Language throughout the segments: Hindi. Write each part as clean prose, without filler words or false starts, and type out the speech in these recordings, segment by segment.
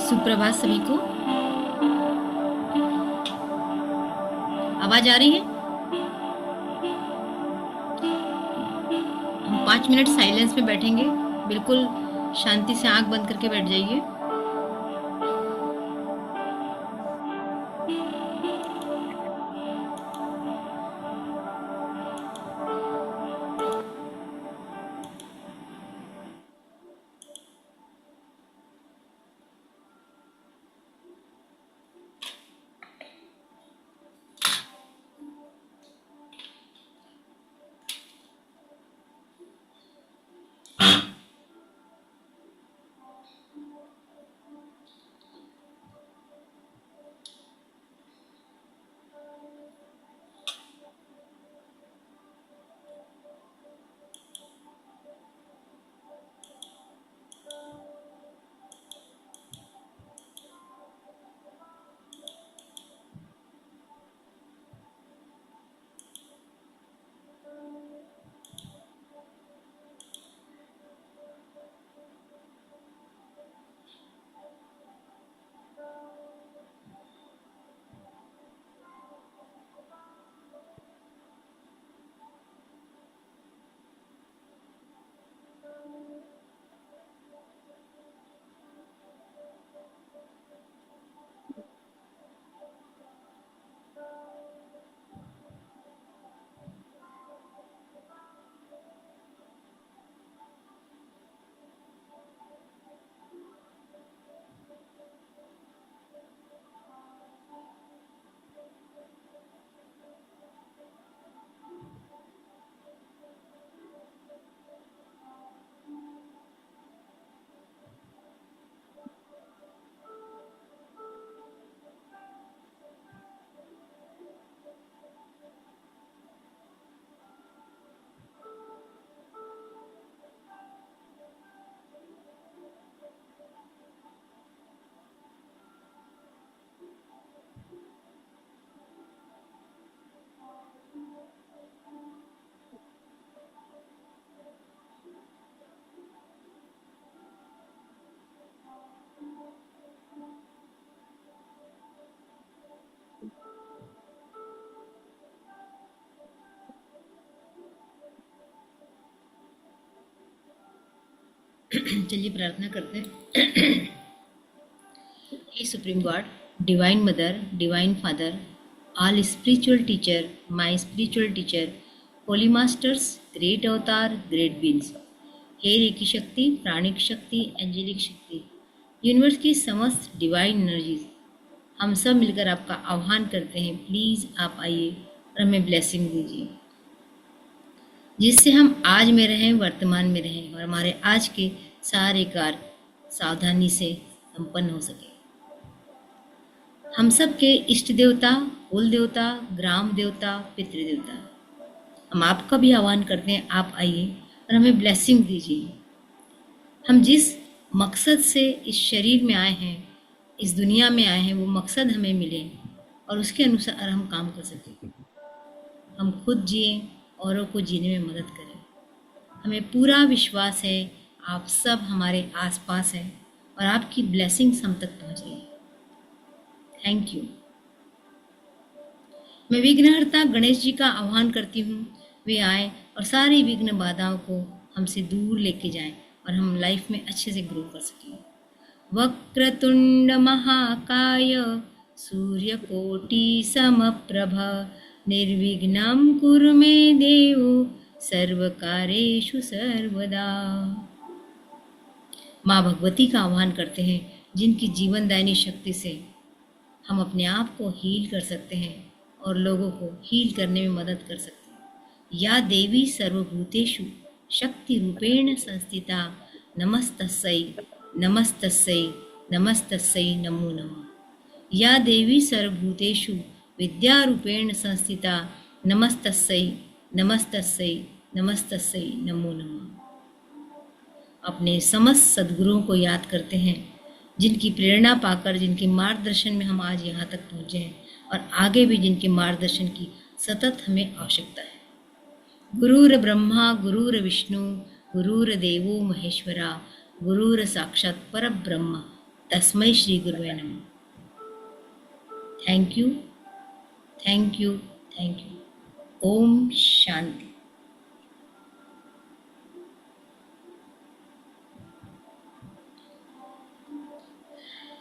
सुप्रभात सभी को। आवाज आ रही है? हम 5 मिनट साइलेंस में बैठेंगे। बिल्कुल शांति से आंख बंद करके बैठ जाइए। चलिए प्रार्थना करते हैं। हे supreme God, divine mother, divine father, all spiritual teacher, my spiritual teacher, holy masters, great avatar, great beings, हे रेकी शक्ति, प्राणिक शक्ति, एंजेलिक शक्ति, यूनिवर्स की समस्त डिवाइन एनर्जीज, हम सब मिलकर आपका आह्वान करते हैं। प्लीज़ आप आइए और हमें ब्लेसिंग दीजिए, जिससे हम आज में रहें, वर्तमान में रहें और हमारे आज के सारे कार्य सावधानी से संपन्न हो सके। हम सब के इष्ट देवता, कुल देवता, ग्राम देवता, पितृदेवता, हम आपका भी आह्वान करते हैं। आप आइए और हमें ब्लेसिंग दीजिए। हम जिस मकसद से इस शरीर में आए हैं, इस दुनिया में आए हैं, वो मकसद हमें मिले और उसके अनुसार हम काम कर सकें। हम खुद जिए, औरों को जीने में मदद करें। हमें पूरा विश्वास है आप सब हमारे आसपास हैं और आपकी ब्लेसिंग्स हम तक पहुँच रही है। Thank you. मैं विघ्नहर्ता गणेश जी का आह्वान करती हूँ, वे आए और सारी विघ्न बाधाओं को हमसे दूर लेके जाएं और हम लाइफ में अच्छे से ग्रो कर सकें। वक्रतुंड महाकाय सूर्यकोटि समप्रभ निर्विघ्नं कुरु मे देव सर्वकार्येषु सर्वदा। माँ भगवती का आह्वान करते हैं, जिनकी जीवनदायिनी शक्ति से हम अपने आप को हील कर सकते हैं और लोगों को हील करने में मदद कर सकते हैं। या देवी सर्वभूतेषु शक्ति रूपेण संस्थिता नमस्तस्यै नमस्तस्यै नमस्तस्यै नमो नमः। या देवी सर्वभूतेषु विद्या रूपेण संस्थिता नमस्तस्यै नमस्तस्यै नमस्तस्यै नमो नमः। अपने समस्त सद्गुरुओं को याद करते हैं, जिनकी प्रेरणा पाकर, जिनके मार्गदर्शन में हम आज यहाँ तक पहुँचे हैं और आगे भी जिनके मार्गदर्शन की सतत हमें आवश्यकता है। गुरुर ब्रह्मा गुरुर विष्णु गुरुर्देवो महेश्वरा गुरुर साक्षात परब्रह्म तस्मै श्री गुरुवे नमः। Thank you, thank you, thank you. Om Shanti.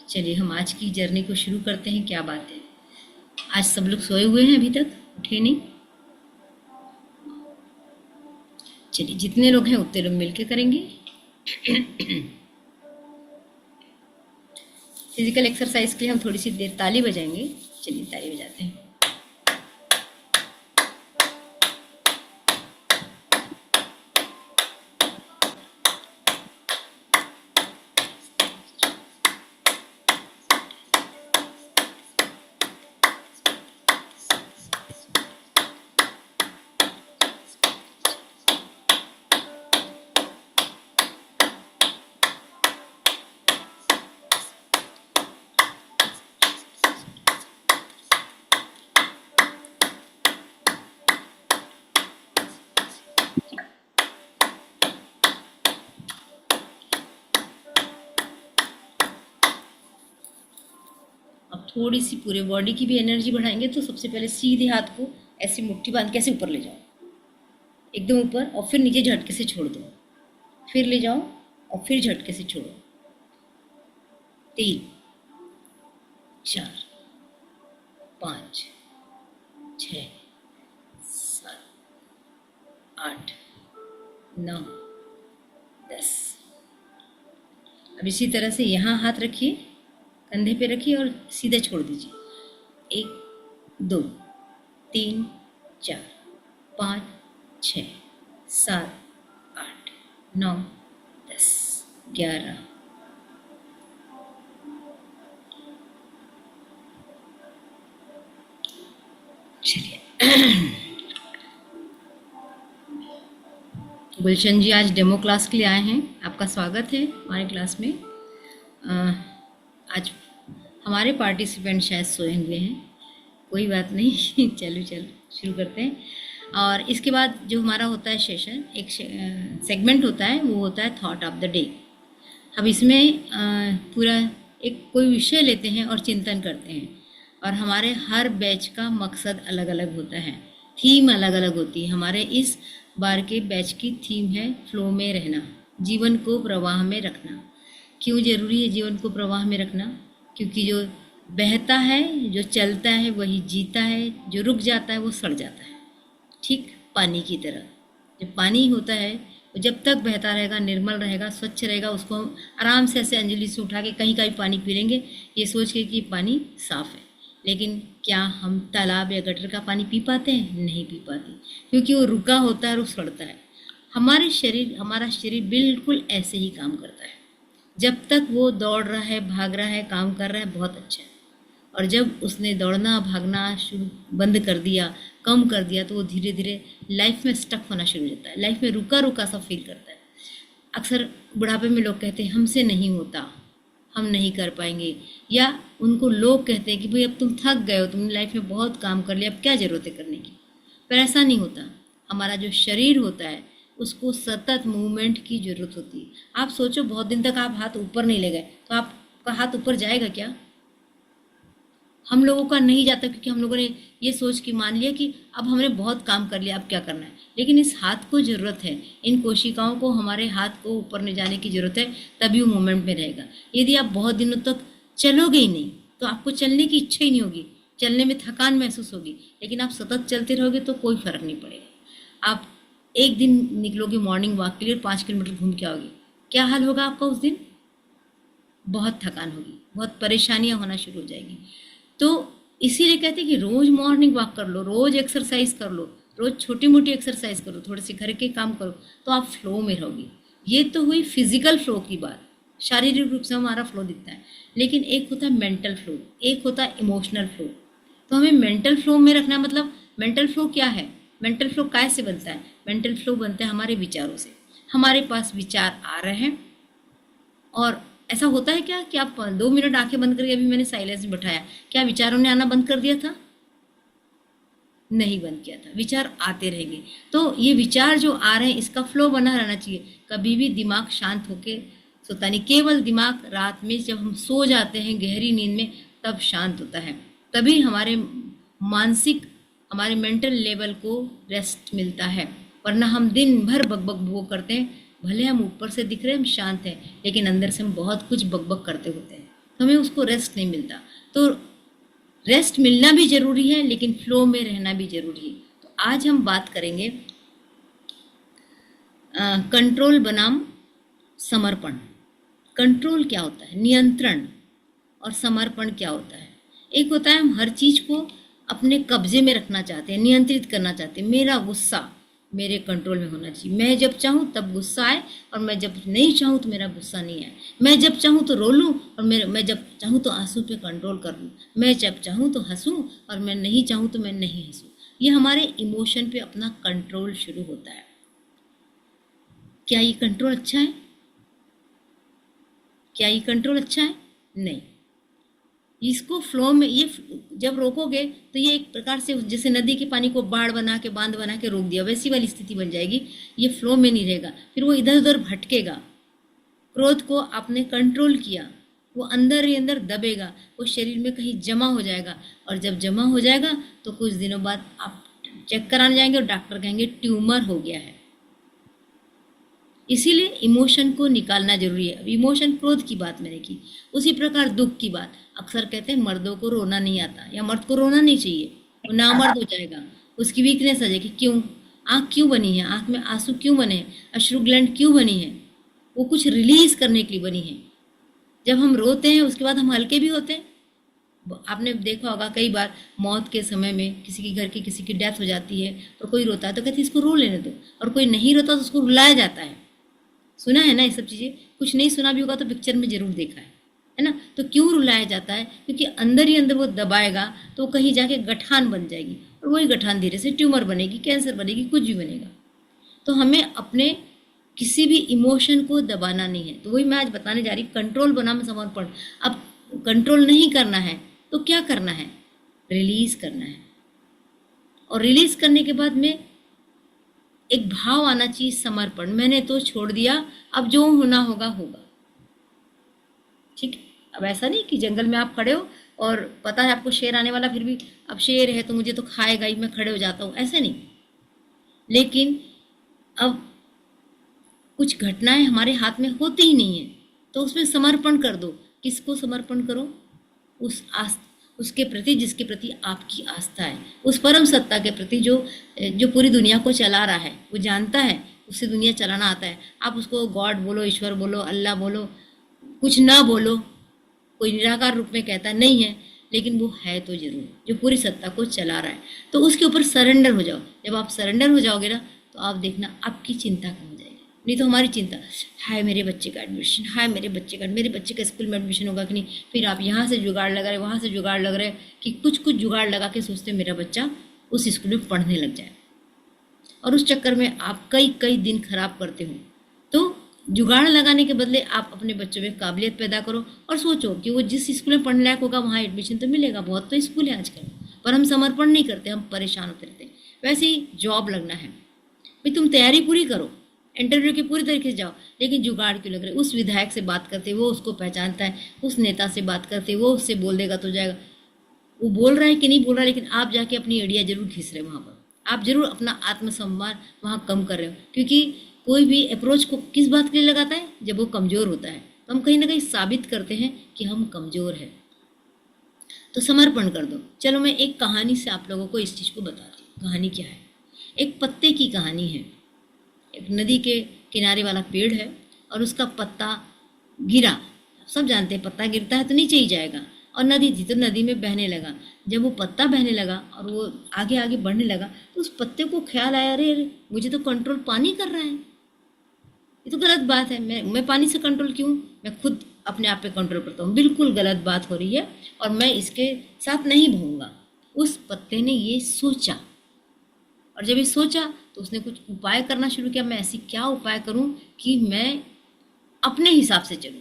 चलिए हम आज की जर्नी को शुरू करते हैं। क्या बात है, आज सब लोग सोए हुए हैं, अभी तक उठे नहीं। चलिए जितने लोग हैं उतने लोग मिलके करेंगे। फिजिकल एक्सरसाइज के लिए हम थोड़ी सी देर ताली बजाएंगे। चलिए ताली बजाते हैं। थोड़ी सी पूरे बॉडी की भी एनर्जी बढ़ाएंगे। तो सबसे पहले सीधे हाथ को ऐसी मुट्ठी बांध के ऐसे ऊपर ले जाओ, एकदम ऊपर, और फिर नीचे झटके से छोड़ दो। फिर ले जाओ और फिर झटके से छोड़ो। 3 4 5 6 7 8 9 10। अब इसी तरह से यहाँ हाथ रखिए, कंधे पे रखिए और सीधे छोड़ दीजिए। 1 2 3 4 5 6 7 8 9 10 11। चलिए गुलशन जी आज डेमो क्लास के लिए आए हैं। आपका स्वागत है हमारे क्लास में। आज हमारे पार्टिसिपेंट शायद सोए हुए हैं, कोई बात नहीं। चलो शुरू करते हैं। और इसके बाद जो हमारा होता है सेशन, एक सेगमेंट होता है, वो होता है थॉट ऑफ द डे। हम इसमें पूरा एक कोई विषय लेते हैं और चिंतन करते हैं। और हमारे हर बैच का मकसद अलग अलग होता है, थीम अलग अलग होती है। हमारे इस बार के बैच की थीम है फ्लो में रहना, जीवन को प्रवाह में रखना। क्यों ज़रूरी है जीवन को प्रवाह में रखना? क्योंकि जो बहता है, जो चलता है, वही जीता है। जो रुक जाता है वो सड़ जाता है। ठीक पानी की तरह, जब पानी होता है वो जब तक बहता रहेगा, निर्मल रहेगा, स्वच्छ रहेगा, उसको हम आराम से ऐसे अंजलि से उठा के कहीं का भी पानी पी लेंगे, ये सोच के कि पानी साफ़ है। लेकिन क्या हम तालाब या गटर का पानी पी पाते हैं? नहीं पी पाते, क्योंकि वो रुका होता है और वो सड़ता है। हमारा शरीर बिल्कुल ऐसे ही काम करता है। जब तक वो दौड़ रहा है, भाग रहा है, काम कर रहा है, बहुत अच्छा है। और जब उसने दौड़ना भागना शुरू बंद कर दिया, कम कर दिया, तो वो धीरे धीरे लाइफ में स्टक होना शुरू हो जाता है। लाइफ में रुका रुका सा फील करता है। अक्सर बुढ़ापे में लोग कहते हैं हमसे नहीं होता, हम नहीं कर पाएंगे। या उनको लोग कहते हैं कि भाई अब तुम थक गए हो, तुमने लाइफ में बहुत काम कर लिया, अब क्या ज़रूरत है करने की। पर ऐसा नहीं होता। हमारा जो शरीर होता है उसको सतत मूवमेंट की ज़रूरत होती है। आप सोचो, बहुत दिन तक आप हाथ ऊपर नहीं ले गए तो आपका हाथ ऊपर जाएगा क्या? हम लोगों का नहीं जाता, क्योंकि हम लोगों ने ये सोच के मान लिया कि अब हमने बहुत काम कर लिया, अब क्या करना है। लेकिन इस हाथ को ज़रूरत है, इन कोशिकाओं को, हमारे हाथ को ऊपर ले जाने की ज़रूरत है, तभी वो मूवमेंट में रहेगा। यदि आप बहुत दिनों तक चलोगे ही नहीं तो आपको चलने की इच्छा ही नहीं होगी, चलने में थकान महसूस होगी। लेकिन आप सतत चलते रहोगे तो कोई फ़र्क नहीं पड़ेगा। आप एक दिन निकलोगे मॉर्निंग वॉक के लिए, 5 किलोमीटर घूम के आओगे, क्या हाल होगा आपका उस दिन? बहुत थकान होगी, बहुत परेशानियां होना शुरू हो जाएगी। तो इसीलिए कहते हैं कि रोज़ मॉर्निंग वॉक कर लो, रोज़ एक्सरसाइज कर लो, रोज़ छोटी मोटी एक्सरसाइज करो, थोड़े से घर के काम करो, तो आप फ्लो में रहोगे। ये तो हुई फिजिकल फ्लो की बात, शारीरिक रूप से हमारा फ्लो दिखता है। लेकिन एक होता है मेंटल फ्लो, एक होता है इमोशनल फ्लो। तो हमें मेंटल फ्लो में रखना, मतलब मेंटल फ्लो क्या है? मेंटल फ्लो काय से बनता है? मेंटल फ्लो बनता है हमारे विचारों से। हमारे पास विचार आ रहे हैं, और ऐसा होता है क्या कि आप 2 मिनट आंखें बंद करके, अभी मैंने साइलेंस में बैठाया, क्या विचारों ने आना बंद कर दिया था? नहीं बंद किया था, विचार आते रहेंगे। तो ये विचार जो आ रहे हैं इसका फ्लो बना रहना चाहिए, कभी भी दिमाग शांत होके सोता नहीं। केवल दिमाग रात में जब हम सो जाते हैं गहरी नींद में तब शांत होता है, तभी हमारे मानसिक, हमारे मेंटल लेवल को रेस्ट मिलता है। वरना हम दिन भर बकबक भोग करते हैं, भले हम ऊपर से दिख रहे हैं हम शांत हैं, लेकिन अंदर से हम बहुत कुछ बकबक करते होते हैं, तो हमें उसको रेस्ट नहीं मिलता। तो रेस्ट मिलना भी जरूरी है, लेकिन फ्लो में रहना भी जरूरी है। तो आज हम बात करेंगे कंट्रोल बनाम समर्पण। कंट्रोल क्या होता है, नियंत्रण, और समर्पण क्या होता है। एक होता है हम हर चीज को अपने कब्जे में रखना चाहते हैं, नियंत्रित करना चाहते हैं। मेरा गुस्सा मेरे कंट्रोल में होना चाहिए, मैं जब चाहूँ तब गुस्सा आए, और मैं जब नहीं चाहूँ तो मेरा गुस्सा नहीं आए। मैं जब चाहूँ तो रो लूँ, और मैं जब चाहूँ तो आंसू पे कंट्रोल कर लूँ। मैं जब चाहूँ तो हंसूँ, और मैं नहीं चाहूँ तो मैं नहीं हंसूँ। ये हमारे इमोशन पे अपना कंट्रोल शुरू होता है। क्या ये कंट्रोल अच्छा है? क्या ये कंट्रोल अच्छा है? नहीं। इसको फ्लो में, ये जब रोकोगे तो ये एक प्रकार से जैसे नदी के पानी को बाढ़ बना के, बांध बना के रोक दिया, वैसी वाली स्थिति बन जाएगी। ये फ्लो में नहीं रहेगा, फिर वो इधर उधर भटकेगा। क्रोध को आपने कंट्रोल किया, वो अंदर ही अंदर दबेगा, वो शरीर में कहीं जमा हो जाएगा, और जब जमा हो जाएगा तो कुछ दिनों बाद आप चेक कराने जाएंगे और डॉक्टर कहेंगे ट्यूमर हो गया है। इसीलिए इमोशन को निकालना जरूरी है। अब इमोशन, क्रोध की बात मैंने की, उसी प्रकार दुख की बात। अक्सर कहते हैं मर्दों को रोना नहीं आता, या मर्द को रोना नहीं चाहिए, वो नामर्द हो जाएगा, उसकी वीकनेस आ जाएगी। क्यों? आँख क्यों बनी है, आँख में आंसू क्यों बने हैं, अश्रु ग्लैंड क्यों बनी है? वो कुछ रिलीज करने के लिए बनी है। जब हम रोते हैं उसके बाद हम हल्के भी होते हैं। आपने देखा होगा कई बार मौत के समय में किसी के घर की किसी की डेथ हो जाती है, और कोई रोता है तो कहते हैं इसको रो लेने दो, और कोई नहीं रोता तो उसको रुलाया जाता है। सुना है ना ये सब चीज़ें? कुछ नहीं सुना भी होगा तो पिक्चर में जरूर देखा है ना? तो क्यों रुलाया जाता है? क्योंकि अंदर ही अंदर वो दबाएगा तो कहीं जाके गठान बन जाएगी, और वही गठान धीरे से ट्यूमर बनेगी, कैंसर बनेगी, कुछ भी बनेगा। तो हमें अपने किसी भी इमोशन को दबाना नहीं है। तो वही मैं आज बताने जा रही, कंट्रोल बनाम समर्पण। अब कंट्रोल नहीं करना है तो क्या करना है? रिलीज करना है। और रिलीज करने के बाद में एक भाव आना चाहिए, समर्पण। मैंने तो छोड़ दिया, अब जो होना होगा होगा। ठीक है? अब ऐसा नहीं कि जंगल में आप खड़े हो और पता है आपको शेर आने वाला, फिर भी अब शेर है तो मुझे तो खाएगा ही, मैं खड़े हो जाता हूँ, ऐसे नहीं। लेकिन अब कुछ घटनाएं हमारे हाथ में होती ही नहीं है, तो उसमें समर्पण कर दो। किसको समर्पण करो? उसके प्रति जिसके प्रति आपकी आस्था है, उस परम सत्ता के प्रति जो जो पूरी दुनिया को चला रहा है, वो जानता है, उससे दुनिया चलाना आता है। आप उसको गॉड बोलो, ईश्वर बोलो, अल्लाह बोलो, कुछ ना बोलो, कोई निराकार रूप में कहता नहीं है, लेकिन वो है तो जरूर, जो पूरी सत्ता को चला रहा है। तो उसके ऊपर सरेंडर हो जाओ। जब आप सरेंडर हो जाओगे ना, तो आप देखना आपकी चिंता कम हो जाएगी। नहीं तो हमारी चिंता, हाय मेरे बच्चे का एडमिशन, हाय मेरे बच्चे का स्कूल में एडमिशन होगा कि नहीं। फिर आप यहाँ से जुगाड़ लगा रहे, वहाँ से जुगाड़ लग रहे, कि कुछ जुगाड़ लगा के सोचते मेरा बच्चा उस स्कूल में पढ़ने लग जाए, और उस चक्कर में आप कई दिन खराब करते हो। तो जुगाड़ लगाने के बदले आप अपने बच्चों में काबिलियत पैदा करो, और सोचो कि वो जिस स्कूल में पढ़ने लायक होगा वहाँ एडमिशन तो मिलेगा। बहुत तो स्कूल है आजकल, पर हम समर्पण नहीं करते, हम परेशान होते रहते हैं। वैसे ही जॉब लगना है, भाई तुम तैयारी पूरी करो, इंटरव्यू की पूरी तरीके से जाओ, लेकिन जुगाड़ क्यों लग रहे? उस विधायक से बात करते वो उसको पहचानता है, उस नेता से बात करते वो उससे बोल देगा तो जाएगा। वो बोल रहा है कि नहीं बोल रहा है, लेकिन आप जाके अपनी एडिया जरूर खींच रहे हो वहाँ पर, आप जरूर अपना आत्मसम्मान वहाँ कम कर रहे हो। क्योंकि कोई भी अप्रोच को किस बात के लिए लगाता है? जब वो कमज़ोर होता है, तो हम कहीं ना कहीं साबित करते हैं कि हम कमज़ोर हैं। तो समर्पण कर दो। चलो मैं एक कहानी से आप लोगों को इस चीज़ को बताती हूँ। कहानी क्या है? एक पत्ते की कहानी है। एक नदी के किनारे वाला पेड़ है, और उसका पत्ता गिरा। सब जानते हैं पत्ता गिरता है तो नीचे ही जाएगा, और नदी थी तो नदी में बहने लगा। जब वो पत्ता बहने लगा और वो आगे आगे बढ़ने लगा, तो उस पत्ते को ख्याल आया, अरे अरे मुझे तो कंट्रोल पानी कर रहा है, ये तो गलत बात है। मैं पानी से कंट्रोल क्यों, मैं खुद अपने आप पे कंट्रोल करता हूँ। बिल्कुल गलत बात हो रही है, और मैं इसके साथ नहीं बहूँगा। उस पत्ते ने ये सोचा, और जब ये सोचा तो उसने कुछ उपाय करना शुरू किया। मैं ऐसी क्या उपाय करूं कि मैं अपने हिसाब से चलूं,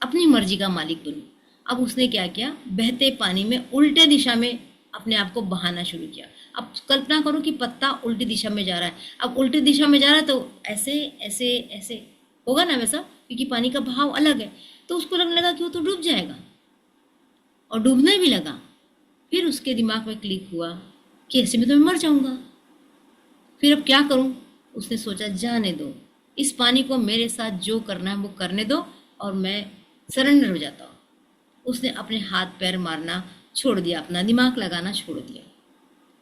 अपनी मर्जी का मालिक बनूं। अब उसने क्या किया? बहते पानी में उल्टे दिशा में अपने आप को बहाना शुरू किया। अब कल्पना करो कि पत्ता उल्टी दिशा में जा रहा है। अब उल्टी दिशा में जा रहा है तो ऐसे ऐसे ऐसे होगा ना वैसा, क्योंकि पानी का बहाव अलग है। तो उसको लगने लगा कि वो तो डूब जाएगा, और डूबने भी लगा। फिर उसके दिमाग में क्लिक हुआ कि ऐसे में तो मैं मर जाऊंगा, फिर अब क्या करूं। उसने सोचा जाने दो, इस पानी को मेरे साथ जो करना है वो करने दो, और मैं सरेंडर हो जाता हूँ। उसने अपने हाथ पैर मारना छोड़ दिया, अपना दिमाग लगाना छोड़ दिया।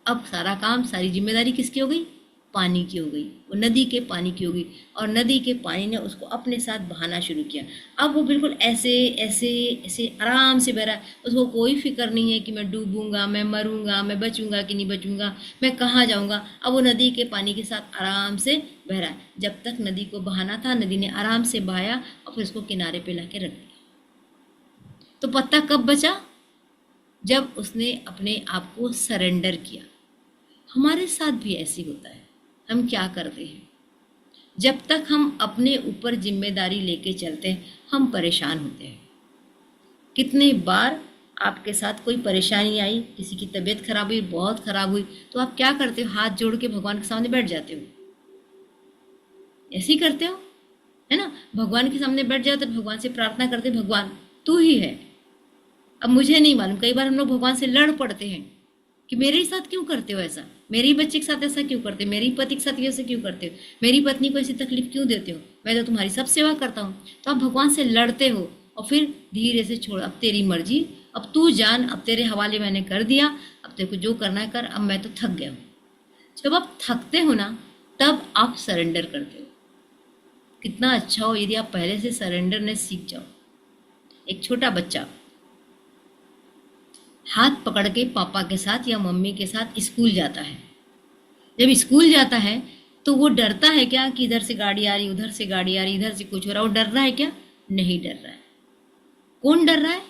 अब सारा काम, सारी जिम्मेदारी किसकी हो गई? पानी की हो गई, वो नदी के पानी की हो गई। और नदी के पानी ने उसको अपने साथ बहाना शुरू किया। अब वो बिल्कुल ऐसे ऐसे ऐसे आराम से बह रहा है। उसको कोई फिक्र नहीं है कि मैं डूबूंगा, मैं मरूंगा, मैं बचूंगा कि नहीं बचूंगा, मैं कहाँ जाऊंगा। अब वो नदी के पानी के साथ आराम से बह रहा है। जब तक नदी को बहाना था, नदी ने आराम से बहाया और फिर उसको किनारे पे लाके रख दिया। तो पत्ता कब बचा? जब उसने अपने आप को सरेंडर किया। हमारे साथ भी ऐसी होता है। हम क्या करते हैं, जब तक हम अपने ऊपर जिम्मेदारी लेके चलते हैं हम परेशान होते हैं। कितने बार आपके साथ कोई परेशानी आई, किसी की तबीयत खराब हुई, बहुत खराब हुई, तो आप क्या करते हो? हाथ जोड़ के भगवान के सामने बैठ जाते हो। ऐसे ही करते हो, है ना? भगवान के सामने बैठ जाओ तो भगवान से प्रार्थना करते, भगवान तू ही है। अब मुझे नहीं मालूम, कई बार हम लोग भगवान से लड़ पड़ते हैं कि मेरे ही साथ क्यों करते हो ऐसा, मेरे ही बच्चे के साथ ऐसा क्यों करते हो, मेरे ही पति के साथ ऐसा क्यों करते हो, मेरी पत्नी को ऐसी तकलीफ क्यों देते हो, मैं तो तुम्हारी सब सेवा करता हूँ। तो आप भगवान से लड़ते हो और फिर धीरे से छोड़, अब तेरी मर्जी, अब तू जान, अब तेरे हवाले मैंने कर दिया, अब तेरे को जो करना है कर, अब मैं तो थक गया हूँ। जब आप थकते हो ना, तब आप सरेंडर करते हो। कितना अच्छा हो यदि आप पहले से सरेंडरनेस सीख जाओ। एक छोटा बच्चा हाथ पकड़ के पापा के साथ या मम्मी के साथ स्कूल जाता है। जब स्कूल जाता है तो वो डरता है क्या कि इधर से गाड़ी आ रही, उधर से गाड़ी आ रही, इधर से कुछ हो रहा है? वो डर रहा है क्या? नहीं डर रहा है। कौन डर रहा है?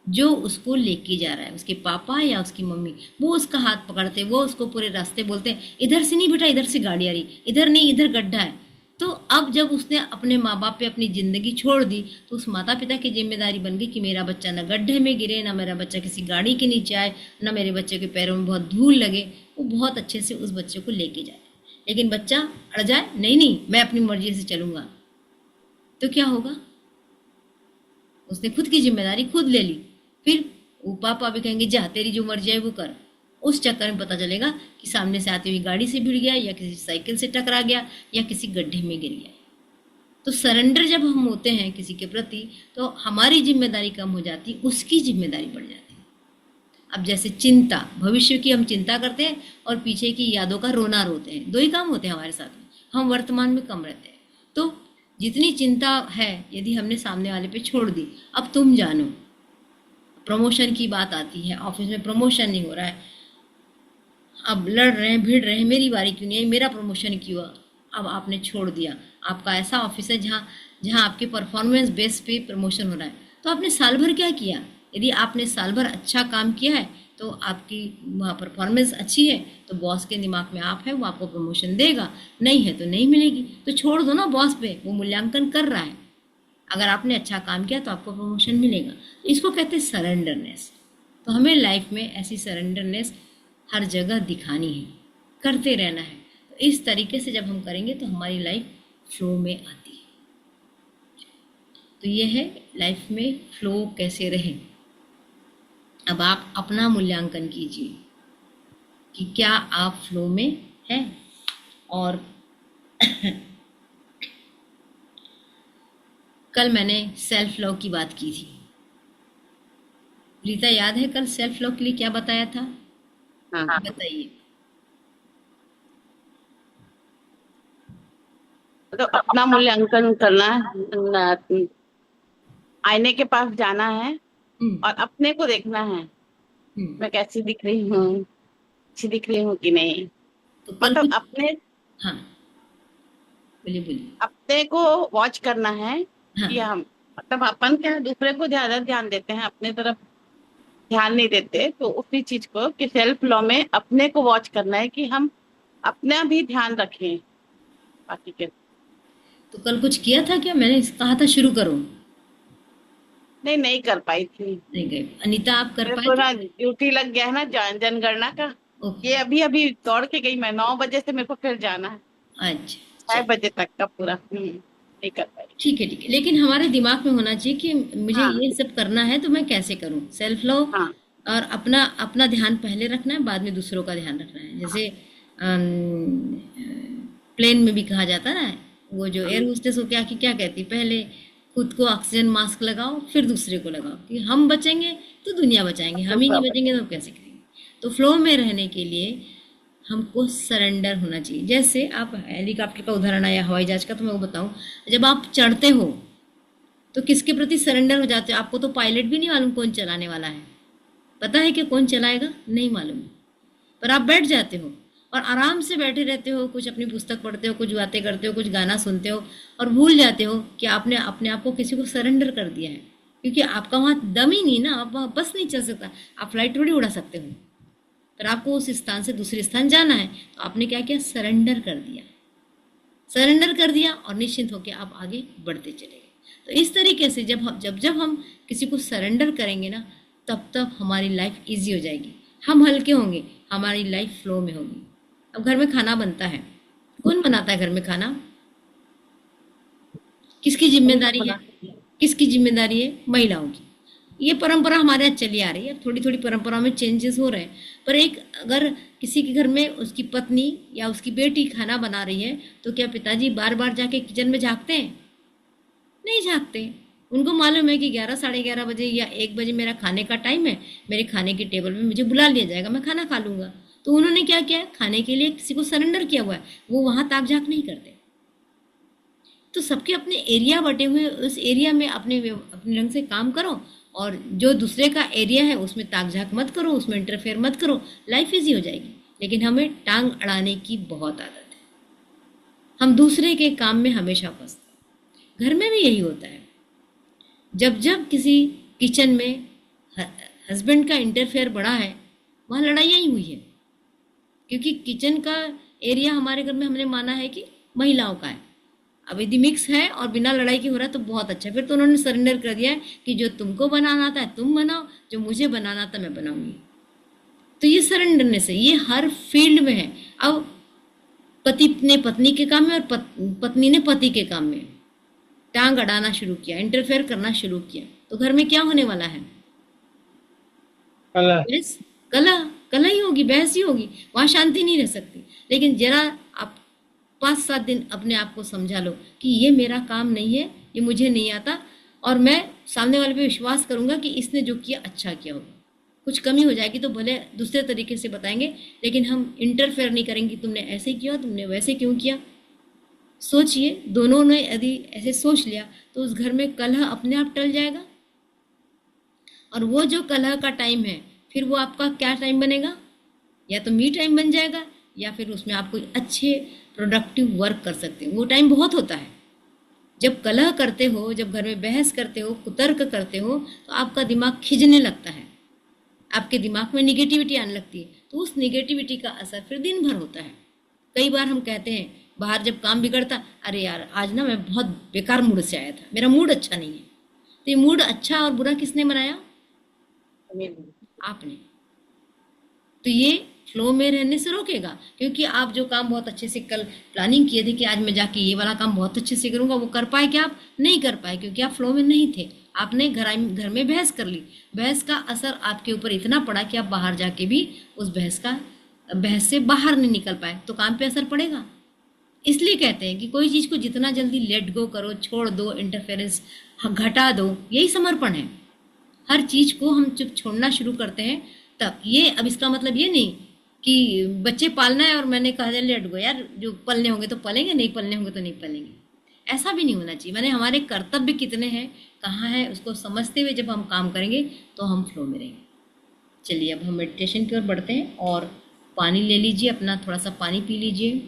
जो उसको लेके जा रहा है, उसके पापा या उसकी मम्मी। वो उसका हाथ पकड़ते, वो उसको पूरे रास्ते बोलते हैं इधर से नहीं बेटा, इधर से गाड़ी आ रही, इधर नहीं, इधर गड्ढा है। तो अब जब उसने अपने माँ बाप पे अपनी ज़िंदगी छोड़ दी तो उस माता पिता की जिम्मेदारी बन गई कि मेरा बच्चा ना गड्ढे में गिरे, ना मेरा बच्चा किसी गाड़ी के नीचे आए, ना मेरे बच्चे के पैरों में बहुत धूल लगे। वो बहुत अच्छे से उस बच्चे को लेके जाए। लेकिन बच्चा अड़ जाए, नहीं नहीं मैं अपनी मर्जी से चलूँगा, तो क्या होगा? उसने खुद की जिम्मेदारी खुद ले ली। फिर वो पापा भी कहेंगे जा तेरी जो मर्जी है वो कर। उस चक्कर में पता चलेगा कि सामने से आती हुई गाड़ी से भिड़ गया, या किसी साइकिल से टकरा गया, या किसी गड्ढे में गिर गया। तो सरेंडर जब हम होते हैं किसी के प्रति, तो हमारी जिम्मेदारी कम हो जाती, उसकी जिम्मेदारी बढ़ जाती। अब जैसे चिंता, भविष्य की हम चिंता करते हैं और पीछे की यादों का रोना रोते हैं। दो ही काम होते हैं हमारे साथ में, हम वर्तमान में कम रहते हैं। तो जितनी चिंता है यदि हमने सामने वाले पे छोड़ दी, अब तुम जानो, प्रमोशन की बात आती है, ऑफिस में प्रमोशन नहीं हो रहा है, अब लड़ रहे हैं, भिड़ रहे हैं, मेरी बारी क्यों नहीं आई, मेरा प्रमोशन क्यों हुआ। अब आपने छोड़ दिया, आपका ऐसा ऑफिस है जहाँ जहाँ आपके परफॉर्मेंस बेस पे प्रमोशन हो रहा है, तो आपने साल भर क्या किया? यदि आपने साल भर अच्छा काम किया है तो आपकी वहाँ परफॉर्मेंस अच्छी है, तो बॉस के दिमाग में आप है, वो आपको प्रमोशन देगा। नहीं है तो नहीं मिलेगी, तो छोड़ दो ना बॉस पे, वो मूल्यांकन कर रहा है। अगर आपने अच्छा काम किया तो आपको प्रमोशन मिलेगा। तो इसको कहते हैं सरेंडरनेस। तो हमें लाइफ में ऐसी सरेंडरनेस हर जगह दिखानी है, करते रहना है। तो इस तरीके से जब हम करेंगे तो हमारी लाइफ फ्लो में आती है। तो ये है लाइफ में फ्लो कैसे रहे। अब आप अपना मूल्यांकन कीजिए कि क्या आप फ्लो में हैं। और कल मैंने सेल्फ लव की बात की थी। रीता याद है कल सेल्फ लव के लिए क्या बताया था? हाँ, बताइए। तो अपना मूल्यांकन करना है, आईने के पास जाना है हम्म। और अपने को देखना है, हम्म। मैं कैसी दिख रही हूँ, अच्छी दिख रही हूँ कि नहीं। तो कल मतलब कुछ, अपने हाँ बोलिए बोलिए। अपने को वॉच करना है हाँ। कि हम, मतलब अपन क्या दूसरे को ज्यादा ध्यान देते हैं, अपने तरफ ध्यान नहीं देते। तो उसी चीज को कि सेल्फ लॉ में अपने को वॉच करना है कि हम अपना भी ध्यान रखें बाकी के। तो कल कुछ किया था क्या? मैंने कहा था शुरू करो, नहीं, नहीं कर पाई थी। नहीं गए। अनीता आप कर मेरे पाए को थे? ना ड्यूटी लग गया है ना जनगणना का। ओके। ये अभी अभी दौड़ के गई मैं, 9 बजे से मेरे को फिर जाना है, अच्छा, 6 बजे तक का पूरा। नहीं कर पाई। ठीक है, ठीक है, लेकिन हमारे दिमाग में होना चाहिए कि मुझे हाँ ये सब करना है तो मैं कैसे करूं। सेल्फ लव हाँ और अपना अपना ध्यान पहले रखना है, बाद में दूसरों का ध्यान रखना है। जैसे प्लेन में भी कहा जाता है ना, वो जो एयर हाँ। होस्टेस हो क्या कि क्या कहती, पहले खुद को ऑक्सीजन मास्क लगाओ फिर दूसरे को लगाओ, कि हम बचेंगे तो दुनिया बचाएंगे, हम ही नहीं बचेंगे तो कैसे करेंगे। तो फ्लो में रहने के लिए हमको सरेंडर होना चाहिए। जैसे आप हेलीकॉप्टर का उदाहरण आया, हवाई जहाज का, तो मैं वो बताऊं, जब आप चढ़ते हो तो किसके प्रति सरेंडर हो जाते हो। आपको तो पायलट भी नहीं मालूम कौन चलाने वाला है, पता है कि कौन चलाएगा नहीं मालूम, पर आप बैठ जाते हो और आराम से बैठे रहते हो, कुछ अपनी पुस्तक पढ़ते हो, कुछ बातें करते हो, कुछ गाना सुनते हो, और भूल जाते हो कि आपने अपने आप को किसी को सरेंडर कर दिया है। क्योंकि आपका वहाँ दम ही नहीं ना, आप वहाँ बस नहीं चल सकता, आप फ्लाइट थोड़ी उड़ा सकते हो, पर आपको उस स्थान से दूसरे स्थान जाना है, तो आपने क्या किया, सरेंडर कर दिया। सरेंडर कर दिया और निश्चिंत होकर आप आगे बढ़ते चले गए। तो इस तरीके से जब हम किसी को सरेंडर करेंगे ना, तब तब हमारी लाइफ इजी हो जाएगी, हम हल्के होंगे, हमारी लाइफ फ्लो में होगी। अब घर में खाना बनता है, कौन बनाता है घर में खाना, किसकी हम लोग जिम्मेदारी है, बना। किसकी जिम्मेदारी है, महिलाओं की। ये परंपरा हमारे यहाँ चली आ रही है, थोड़ी थोड़ी परंपरा में चेंजेस हो रहे हैं, पर एक अगर किसी के घर में उसकी पत्नी या उसकी बेटी खाना बना रही है, तो क्या पिताजी बार बार जाके किचन में झांकते हैं, नहीं झांकते। उनको मालूम है कि 11 साढ़े 11 बजे या 1 बजे मेरा खाने का टाइम है, मेरे खाने की टेबल में मुझे बुला लिया जाएगा, मैं खाना खा लूंगा। तो उन्होंने क्या किया है, खाने के लिए किसी को सरेंडर किया हुआ है, वो वहां ताक झांक नहीं करते। तो सबके अपने एरिया बटे हुए, उस एरिया में अपने ढंग से काम करो, और जो दूसरे का एरिया है उसमें ताक झांक मत करो, उसमें इंटरफेयर मत करो, लाइफ इजी हो जाएगी। लेकिन हमें टांग अड़ाने की बहुत आदत है, हम दूसरे के काम में हमेशा फंसते हैं। घर में भी यही होता है, जब जब किसी किचन में हस्बैंड का इंटरफेयर बढ़ा है, वहाँ लड़ाइयाँ ही हुई है। क्योंकि किचन का एरिया हमारे घर में हमने माना है कि महिलाओं का है। अब यदि मिक्स है और बिना लड़ाई के हो रहा है तो बहुत अच्छा, फिर तो उन्होंने सरेंडर कर दिया है कि जो तुमको बनाना था तुम बनाओ, जो मुझे बनाना था मैं बनाऊंगी। तो ये सरेंडरनेस है, ये हर फील्ड में है। अब पति ने पत्नी के काम में और पत्नी ने पति के काम में टांग अड़ाना शुरू किया, इंटरफेयर करना शुरू किया, तो घर में क्या होने वाला है, कलह। बहस, कलह, कलह ही होगी, बहस ही होगी, वहां शांति नहीं रह सकती। लेकिन जरा आप 5-7 दिन अपने आप को समझा लो कि ये मेरा काम नहीं है, ये मुझे नहीं आता, और मैं सामने वाले पे विश्वास करूंगा कि इसने जो किया अच्छा किया होगा। कुछ कमी हो जाएगी तो भले दूसरे तरीके से बताएंगे, लेकिन हम इंटरफेयर नहीं करेंगे, तुमने ऐसे किया, तुमने वैसे क्यों किया। सोचिए, दोनों ने यदि ऐसे सोच लिया तो उस घर में कलह अपने आप टल जाएगा। और वो जो कलह का टाइम है, फिर वो आपका क्या टाइम बनेगा, या तो मी टाइम बन जाएगा, या फिर उसमें आप कोई अच्छे प्रोडक्टिव वर्क कर सकते हैं। वो टाइम बहुत होता है जब कलह करते हो, जब घर में बहस करते हो, कुतर्क करते हो, तो आपका दिमाग खिंचने लगता है, आपके दिमाग में निगेटिविटी आने लगती है, तो उस निगेटिविटी का असर फिर दिन भर होता है। कई बार हम कहते हैं बाहर जब काम बिगड़ता, अरे यार आज ना मैं बहुत बेकार मूड से आया था, मेरा मूड अच्छा नहीं है। तो ये मूड अच्छा और बुरा किसने बनाया, आपने। तो ये फ्लो में रहने से रोकेगा, क्योंकि आप जो काम बहुत अच्छे से कल प्लानिंग किए थे कि आज मैं जाके ये वाला काम बहुत अच्छे से करूंगा, वो कर पाए क्या, आप नहीं कर पाए, क्योंकि आप फ्लो में नहीं थे। आपने घर में बहस कर ली, बहस का असर आपके ऊपर इतना पड़ा कि आप बाहर जाके भी उस बहस से बाहर नहीं निकल पाए, तो काम पे असर पड़ेगा। इसलिए कहते हैं कि कोई चीज को जितना जल्दी लेट गो करो, छोड़ दो, इंटरफेरेंस घटा दो, यही समर्पण है। हर चीज को हम जब छोड़ना शुरू करते हैं तब ये, अब इसका मतलब ये नहीं कि बच्चे पालना है और मैंने कहा लेट गो यार, जो पलने होंगे तो पलेंगे, नहीं पलने होंगे तो नहीं पलेंगे, ऐसा भी नहीं होना चाहिए। मैंने हमारे कर्तव्य कितने हैं, कहाँ है, उसको समझते हुए जब हम काम करेंगे तो हम फ्लो में रहेंगे। चलिए अब हम मेडिटेशन की ओर बढ़ते हैं, और पानी ले लीजिए, अपना थोड़ा सा पानी पी लीजिए।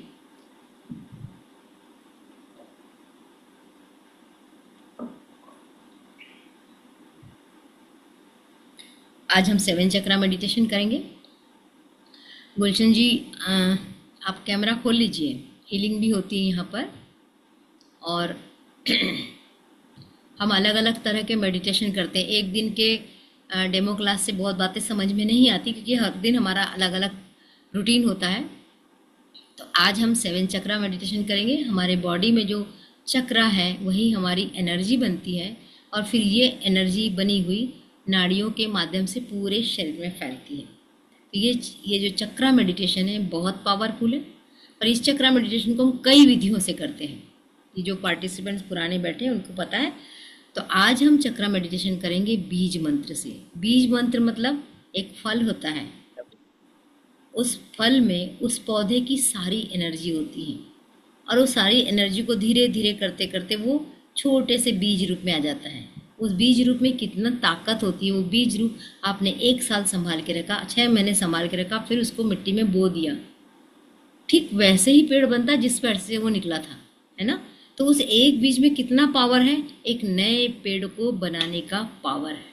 आज हम 7 चक्रा मेडिटेशन करेंगे। गुलशन जी, आप कैमरा खोल लीजिए, हीलिंग भी होती है यहाँ पर, और हम अलग अलग तरह के मेडिटेशन करते हैं। एक दिन के डेमो क्लास से बहुत बातें समझ में नहीं आती, क्योंकि हर दिन हमारा अलग अलग रूटीन होता है। तो आज हम 7 चक्रा मेडिटेशन करेंगे। हमारे बॉडी में जो चक्रा है वही हमारी एनर्जी बनती है और फिर ये एनर्जी बनी हुई नाड़ियों के माध्यम से पूरे शरीर में फैलती है। तो ये जो चक्रा मेडिटेशन है बहुत पावरफुल है और इस चक्रा मेडिटेशन को हम कई विधियों से करते हैं। ये जो पार्टिसिपेंट्स पुराने बैठे हैं उनको पता है। तो आज हम चक्रा मेडिटेशन करेंगे बीज मंत्र से। बीज मंत्र मतलब एक फल होता है, उस फल में उस पौधे की सारी एनर्जी होती है और वो सारी एनर्जी को धीरे धीरे करते करते वो छोटे से बीज रूप में आ जाता है। उस बीज रूप में कितना ताकत होती है। वो बीज रूप आपने 1 साल संभाल के रखा, 6 महीने संभाल के रखा, फिर उसको मिट्टी में बो दिया, ठीक वैसे ही पेड़ बनता जिस पेड़ से वो निकला था, है ना। तो उस एक बीज में कितना पावर है, एक नए पेड़ को बनाने का पावर है।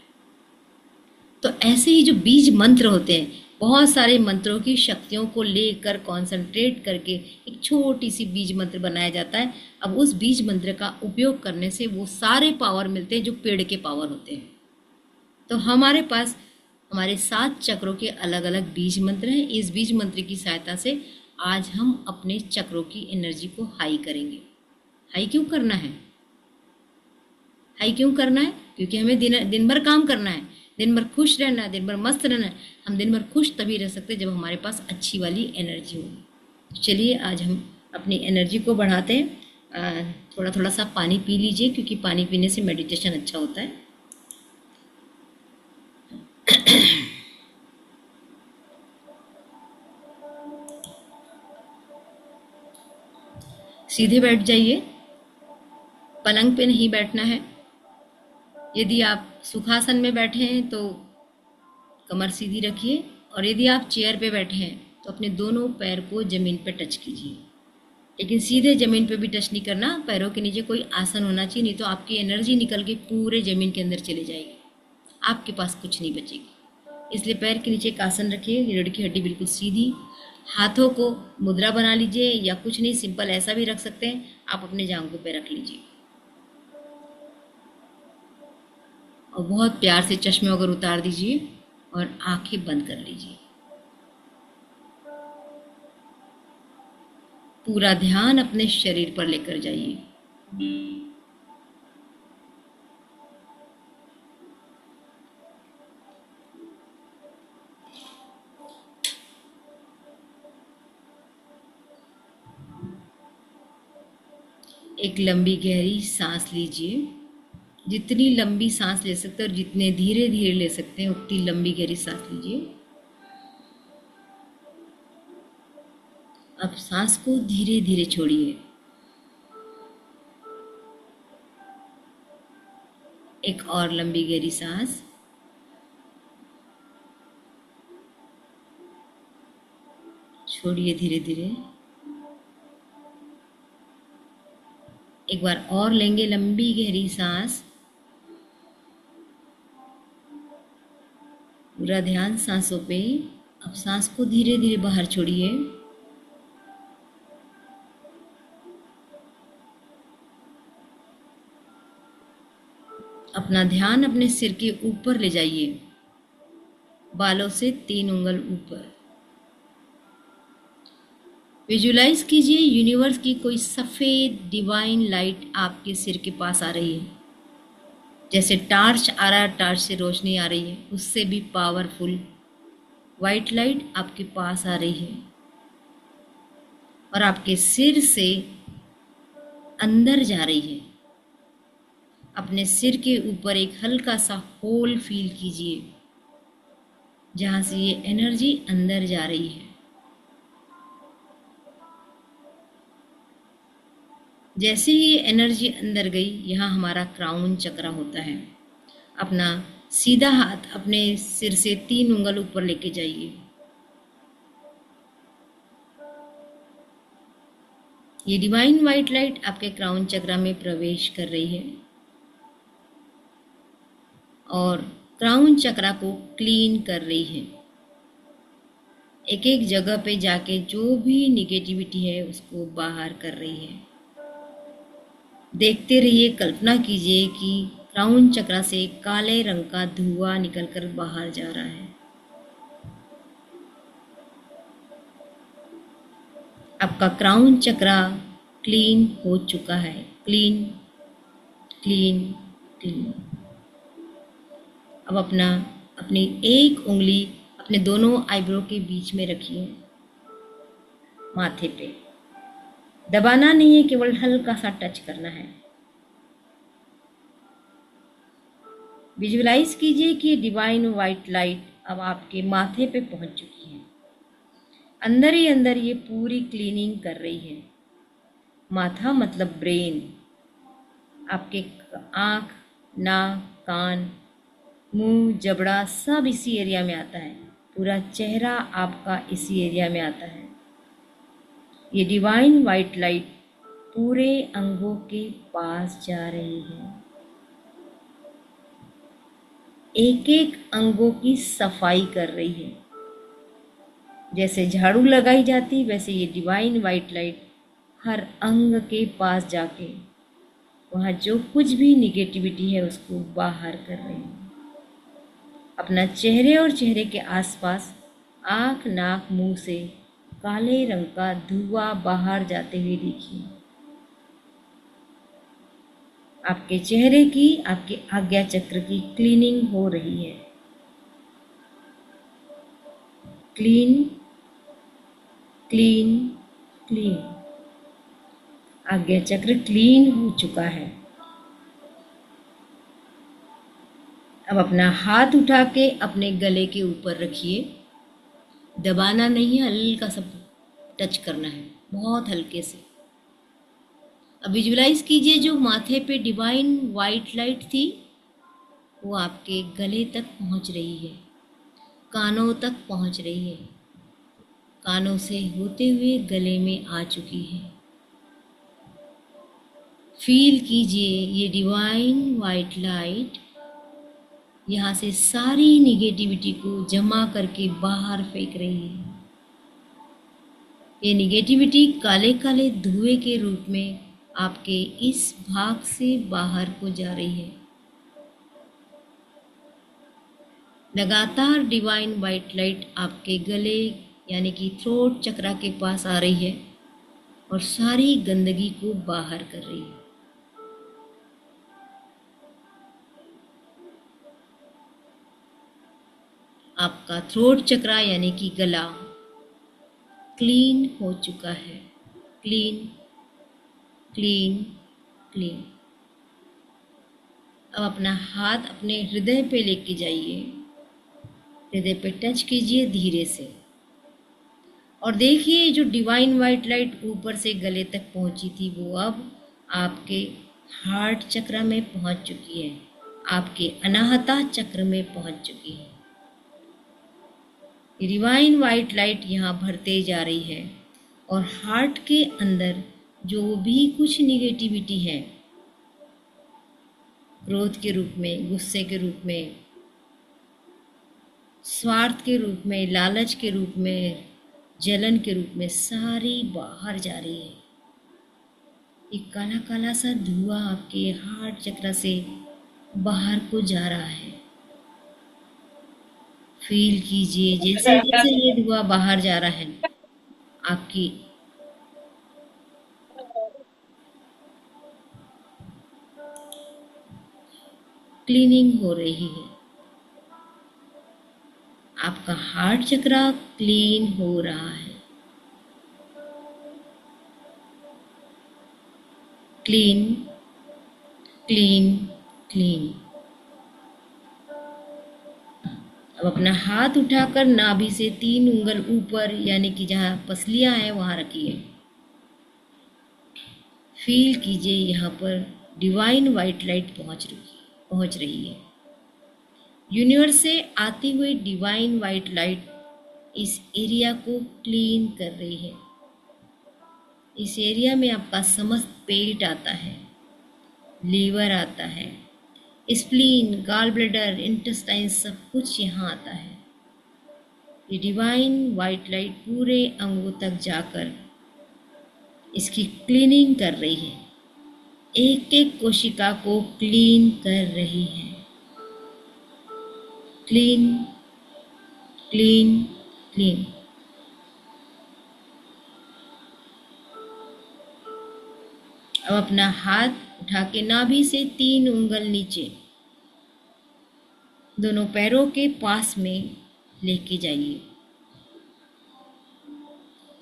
तो ऐसे ही जो बीज मंत्र होते हैं, बहुत सारे मंत्रों की शक्तियों को लेकर कॉन्सेंट्रेट करके एक छोटी सी बीज मंत्र बनाया जाता है। अब उस बीज मंत्र का उपयोग करने से वो सारे पावर मिलते हैं जो पेड़ के पावर होते हैं। तो हमारे पास हमारे 7 चक्रों के अलग अलग बीज मंत्र हैं। इस बीज मंत्र की सहायता से आज हम अपने चक्रों की एनर्जी को हाई करेंगे। हाई क्यों करना है? हाई क्यों करना है? क्योंकि हमें दिन भर काम करना है, दिन भर खुश रहना है, दिन भर मस्त रहना है। हम दिन भर खुश तभी रह सकते जब हमारे पास अच्छी वाली एनर्जी होगी। तो चलिए आज हम अपनी एनर्जी को बढ़ाते हैं। थोड़ा थोड़ा सा पानी पी लीजिए क्योंकि पानी पीने से मेडिटेशन अच्छा होता है। सीधे बैठ जाइए, पलंग पे नहीं बैठना है। यदि आप सुखासन में बैठे हैं तो कमर सीधी रखिए और यदि आप चेयर पे बैठे हैं तो अपने दोनों पैर को ज़मीन पे टच कीजिए। लेकिन सीधे ज़मीन पे भी टच नहीं करना, पैरों के नीचे कोई आसन होना चाहिए, नहीं तो आपकी एनर्जी निकल के पूरे ज़मीन के अंदर चली जाएगी, आपके पास कुछ नहीं बचेगी। इसलिए पैर के नीचे एक आसन रखिए, रीढ़ की हड्डी बिल्कुल सीधी। हाथों को मुद्रा बना लीजिए या कुछ नहीं, सिंपल ऐसा भी रख सकते हैं। आप अपने जांघों पे रख लीजिए और बहुत प्यार से चश्मे वगैरह उतार दीजिए और आंखें बंद कर लीजिए। पूरा ध्यान अपने शरीर पर लेकर जाइए। एक लंबी गहरी सांस लीजिए। जितनी लंबी सांस ले सकते हैं और जितने धीरे धीरे ले सकते हैं उतनी लंबी गहरी सांस लीजिए। अब सांस को धीरे धीरे छोड़िए। एक और लंबी गहरी सांस। छोड़िए धीरे धीरे। एक बार और लेंगे लंबी गहरी सांस। पूरा ध्यान सांसों पे। अब सांस को धीरे धीरे बाहर छोड़िए। अपना ध्यान अपने सिर के ऊपर ले जाइए, बालों से 3 उंगल ऊपर। विजुलाइज कीजिए यूनिवर्स की कोई सफ़ेद डिवाइन लाइट आपके सिर के पास आ रही है। जैसे टार्च आ रहा है, टार्च से रोशनी आ रही है, उससे भी पावरफुल वाइट लाइट आपके पास आ रही है और आपके सिर से अंदर जा रही है। अपने सिर के ऊपर एक हल्का सा होल फील कीजिए जहाँ से ये एनर्जी अंदर जा रही है। जैसे ही ये एनर्जी अंदर गई, यहाँ हमारा क्राउन चक्रा होता है। अपना सीधा हाथ अपने सिर से 3 उंगल ऊपर लेके जाइए। ये डिवाइन वाइट लाइट आपके क्राउन चक्रा में प्रवेश कर रही है और क्राउन चक्रा को क्लीन कर रही है। एक एक जगह पे जाके जो भी निगेटिविटी है उसको बाहर कर रही है। देखते रहिए, कल्पना कीजिए कि क्राउन चक्रा से काले रंग का धुआं निकलकर बाहर जा रहा है। आपका क्राउन चक्रा क्लीन हो चुका है। Clean clean clean. अब अपनी एक उंगली अपने दोनों आईब्रो के बीच में रखिए, माथे पे। दबाना नहीं है, केवल हल्का सा टच करना है। विजुअलाइज कीजिए कि डिवाइन वाइट लाइट अब आपके माथे पे पहुंच चुकी है। अंदर ही अंदर ये पूरी क्लीनिंग कर रही है। माथा मतलब ब्रेन। आपके आँख, नाक, कान, मुंह, जबड़ा सब इसी एरिया में आता है। पूरा चेहरा आपका इसी एरिया में आता है। ये डिवाइन वाइट लाइट पूरे अंगों के पास जा रही है। एक एक अंगों की सफाई कर रही है। जैसे झाड़ू लगाई जाती वैसे ये डिवाइन वाइट लाइट हर अंग के पास जाके वहाँ जो कुछ भी निगेटिविटी है उसको बाहर कर रही है। अपना चेहरे और चेहरे के आसपास आँख, नाक, मुंह से काले रंग का धुआं बाहर जाते हुए देखिए। आपके चेहरे की, आपके आज्ञा चक्र की क्लीनिंग हो रही है। Clean clean clean. आज्ञा चक्र क्लीन हो चुका है। अब अपना हाथ उठा के अपने गले के ऊपर रखिए। दबाना नहीं है, हल्का सा टच करना है, बहुत हल्के से। अब विजुअलाइज कीजिए जो माथे पे डिवाइन वाइट लाइट थी वो आपके गले तक पहुंच रही है, कानों तक पहुंच रही है, कानों से होते हुए गले में आ चुकी है। फील कीजिए ये डिवाइन वाइट लाइट यहाँ से सारी निगेटिविटी को जमा करके बाहर फेंक रही है। ये निगेटिविटी काले काले धुएं के रूप में आपके इस भाग से बाहर को जा रही है। लगातार डिवाइन वाइट लाइट आपके गले यानी कि थ्रोट चक्रा के पास आ रही है और सारी गंदगी को बाहर कर रही है। आपका थ्रोट चक्रा यानी कि गला क्लीन हो चुका है। Clean clean clean. अब अपना हाथ अपने हृदय पे लेके जाइए। हृदय पे टच कीजिए धीरे से और देखिए जो डिवाइन वाइट लाइट ऊपर से गले तक पहुंची थी वो अब आपके हार्ट चक्र में पहुंच चुकी है, आपके अनाहता चक्र में पहुंच चुकी है। डिवाइन वाइट लाइट यहाँ भरते जा रही है और हार्ट के अंदर जो भी कुछ निगेटिविटी है, क्रोध के रूप में, गुस्से के रूप में, स्वार्थ के रूप में, लालच के रूप में, जलन के रूप में, सारी बाहर जा रही है। एक काला काला सा धुआं आपके हार्ट चक्र से बाहर को जा रहा है। फील कीजिए जैसे जैसे ये धुआं बाहर जा रहा है आपकी क्लीनिंग हो रही है। आपका हार्ट चक्र क्लीन हो रहा है। Clean clean clean. अब अपना हाथ उठाकर नाभि से 3 उंगल ऊपर यानी कि जहाँ पसलियाँ हैं वहाँ रखिए। फील कीजिए यहाँ पर डिवाइन वाइट लाइट पहुँच रही है। यूनिवर्स से आती हुई डिवाइन वाइट लाइट इस एरिया को क्लीन कर रही है। इस एरिया में आपका समस्त पेट आता है, लीवर आता है, स्प्लीन, गॉल ब्लैडर, इंटेस्टाइन सब कुछ यहाँ आता है। ये डिवाइन वाइट लाइट पूरे अंगों तक जाकर इसकी क्लीनिंग कर रही है, एक एक कोशिका को क्लीन कर रही है। Clean clean clean. अब अपना हाथ उठा के नाभि से 3 उंगल नीचे दोनों पैरों के पास में लेके जाइए।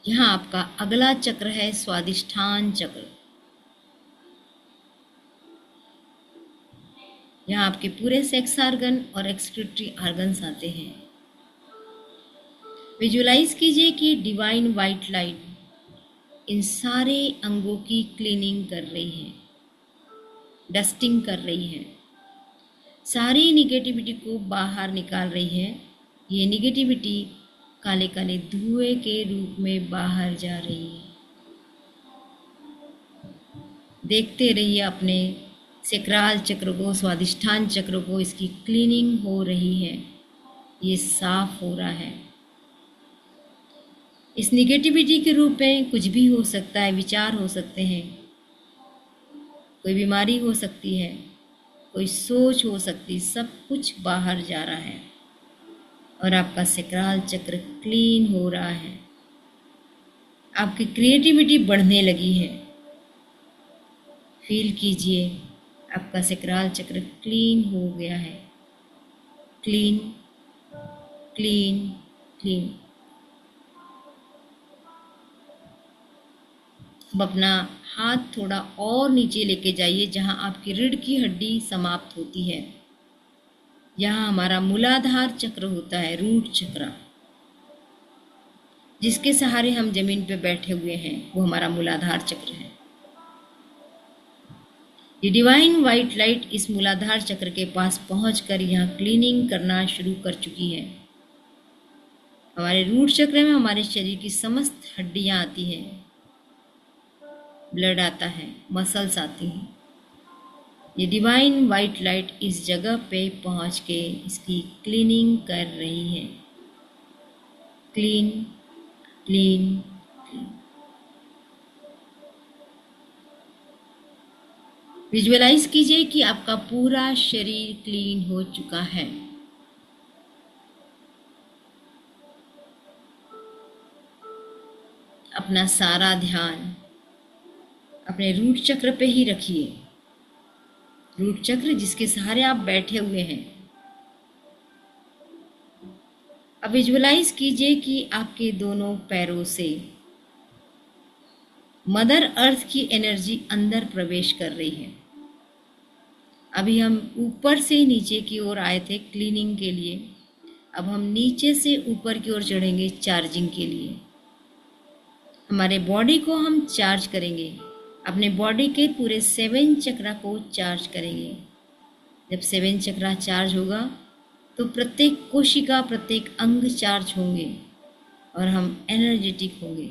यहाँ आपका अगला चक्र है स्वादिष्ठान चक्र। यहाँ आपके पूरे सेक्स आर्गन और एक्सक्रीटरी आर्गन्स आते हैं। विजुलाइज कीजिए कि डिवाइन वाइट लाइट इन सारे अंगों की क्लीनिंग कर रही है, डस्टिंग कर रही है, सारी निगेटिविटी को बाहर निकाल रही है। ये निगेटिविटी काले काले धुएं के रूप में बाहर जा रही है। देखते रहिए अपने सेक्राल चक्र को, स्वादिष्ठान चक्र को, इसकी क्लीनिंग हो रही है, ये साफ हो रहा है। इस निगेटिविटी के रूप में कुछ भी हो सकता है, विचार हो सकते हैं, कोई बीमारी हो सकती है, कोई सोच हो सकती, सब कुछ बाहर जा रहा है और आपका सेक्राल चक्र क्लीन हो रहा है। आपकी क्रिएटिविटी बढ़ने लगी है। फील कीजिए आपका सेक्राल चक्र क्लीन हो गया है। Clean clean clean. अब अपना हाथ थोड़ा और नीचे लेके जाइए, जहाँ आपकी रीढ़ की हड्डी समाप्त होती है। यहाँ हमारा मूलाधार चक्र होता है, रूट चक्र, जिसके सहारे हम जमीन पे बैठे हुए हैं, वो हमारा मूलाधार चक्र है। ये डिवाइन वाइट लाइट इस मूलाधार चक्र के पास पहुंचकर यहाँ क्लीनिंग करना शुरू कर चुकी है। हमारे रूट चक्र में हमारे शरीर की समस्त हड्डियाँ आती हैं, ब्लड आता है, मसल्स आती हैं। ये डिवाइन वाइट लाइट इस जगह पे पहुंच के इसकी क्लीनिंग कर रही है। Clean clean clean. विजुअलाइज कीजिए कि आपका पूरा शरीर क्लीन हो चुका है। अपना सारा ध्यान अपने रूट चक्र पे ही रखिए। रूट चक्र जिसके सहारे आप बैठे हुए हैं। अब विजुअलाइज कीजिए कि आपके दोनों पैरों से मदर अर्थ की एनर्जी अंदर प्रवेश कर रही है। अभी हम ऊपर से नीचे की ओर आए थे क्लीनिंग के लिए, अब हम नीचे से ऊपर की ओर चढ़ेंगे चार्जिंग के लिए। हमारे बॉडी को हम चार्ज करेंगे, अपने बॉडी के पूरे 7 चक्रा को चार्ज करेंगे। जब 7 चक्रा चार्ज होगा तो प्रत्येक कोशिका, प्रत्येक अंग चार्ज होंगे और हम एनर्जेटिक होंगे।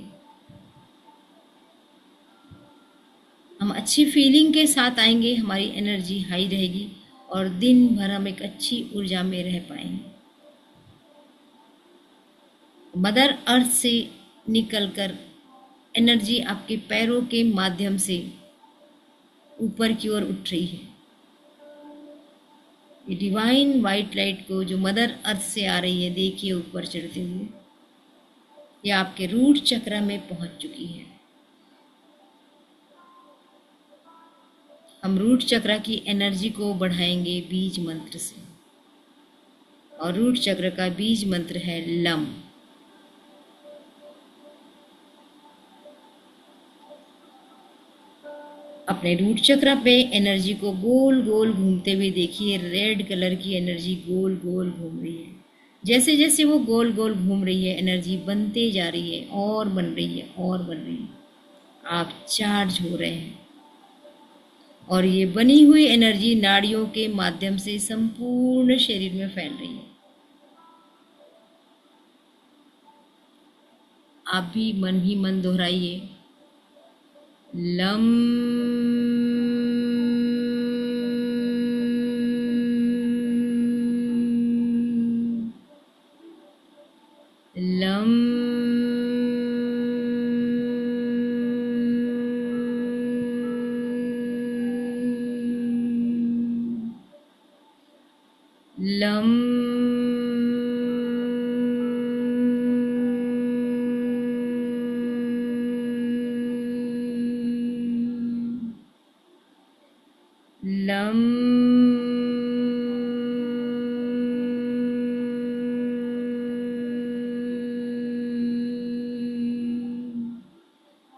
हम अच्छी फीलिंग के साथ आएंगे, हमारी एनर्जी हाई रहेगी और दिन भर हम एक अच्छी ऊर्जा में रह पाएंगे। मदर अर्थ से निकलकर एनर्जी आपके पैरों के माध्यम से ऊपर की ओर उठ रही है। ये डिवाइन वाइट लाइट को जो मदर अर्थ से आ रही है, देखिए ऊपर चढ़ते हुए, ये आपके रूट चक्र में पहुंच चुकी है। हम रूट चक्र की एनर्जी को बढ़ाएंगे बीज मंत्र से, और रूट चक्र का बीज मंत्र है लम। अपने रूट चक्र पे एनर्जी को गोल गोल घूमते हुए देखिए। रेड कलर की एनर्जी गोल गोल घूम रही है। जैसे जैसे वो गोल गोल घूम रही है, एनर्जी बनते जा रही है और बन रही है और बन रही है। आप चार्ज हो रहे हैं और ये बनी हुई एनर्जी नाड़ियों के माध्यम से संपूर्ण शरीर में फैल रही है। आप भी मन ही मन दोहराइए, लम लम लम लं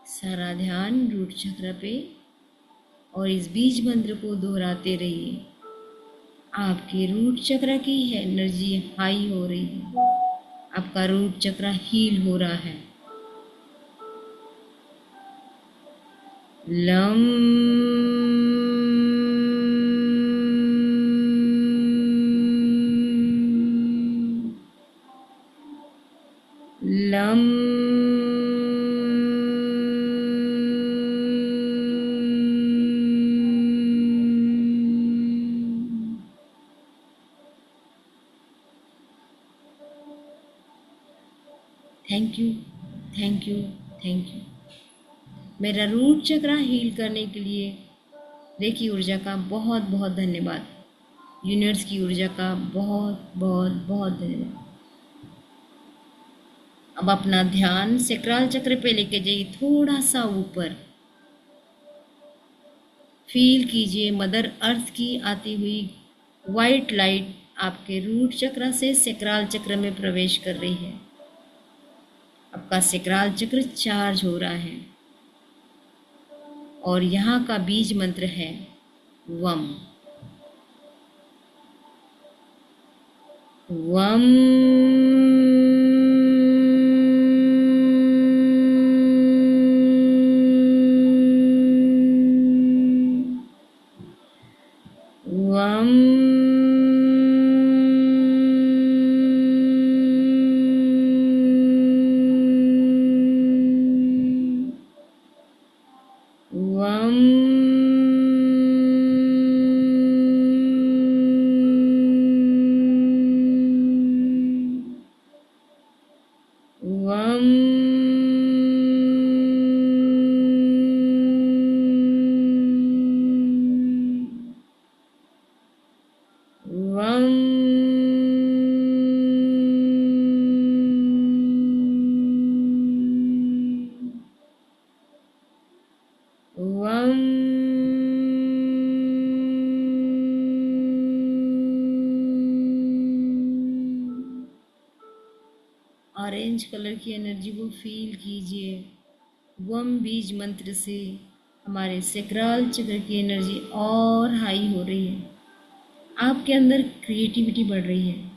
सारा ध्यान रूट चक्र पे और इस बीज मंत्र को दोहराते रहिए। आपके रूट चक्र की एनर्जी हाई हो रही है, आपका रूट चक्र हील हो रहा है। लं लं thank you, thank you, thank you. मेरा रूट चक्र हील करने के लिए रेकी ऊर्जा का बहुत बहुत धन्यवाद। यूनिवर्स की ऊर्जा का बहुत बहुत बहुत धन्यवाद। अब अपना ध्यान सैक्रल चक्र पे लेके जाइए, थोड़ा सा ऊपर। फील कीजिए मदर अर्थ की आती हुई वाइट लाइट आपके रूट चक्र से सैक्रल चक्र में प्रवेश कर रही है। आपका सैक्रल चक्र चार्ज हो रहा है और यहाँ का बीज मंत्र है वम। वम वम वम वम वम वम ऑरेंज कलर की एनर्जी को फील कीजिए। वम बीज मंत्र से हमारे सैक्रल चक्र की एनर्जी और हाई हो रही है। आपके अंदर क्रिएटिविटी बढ़ रही है,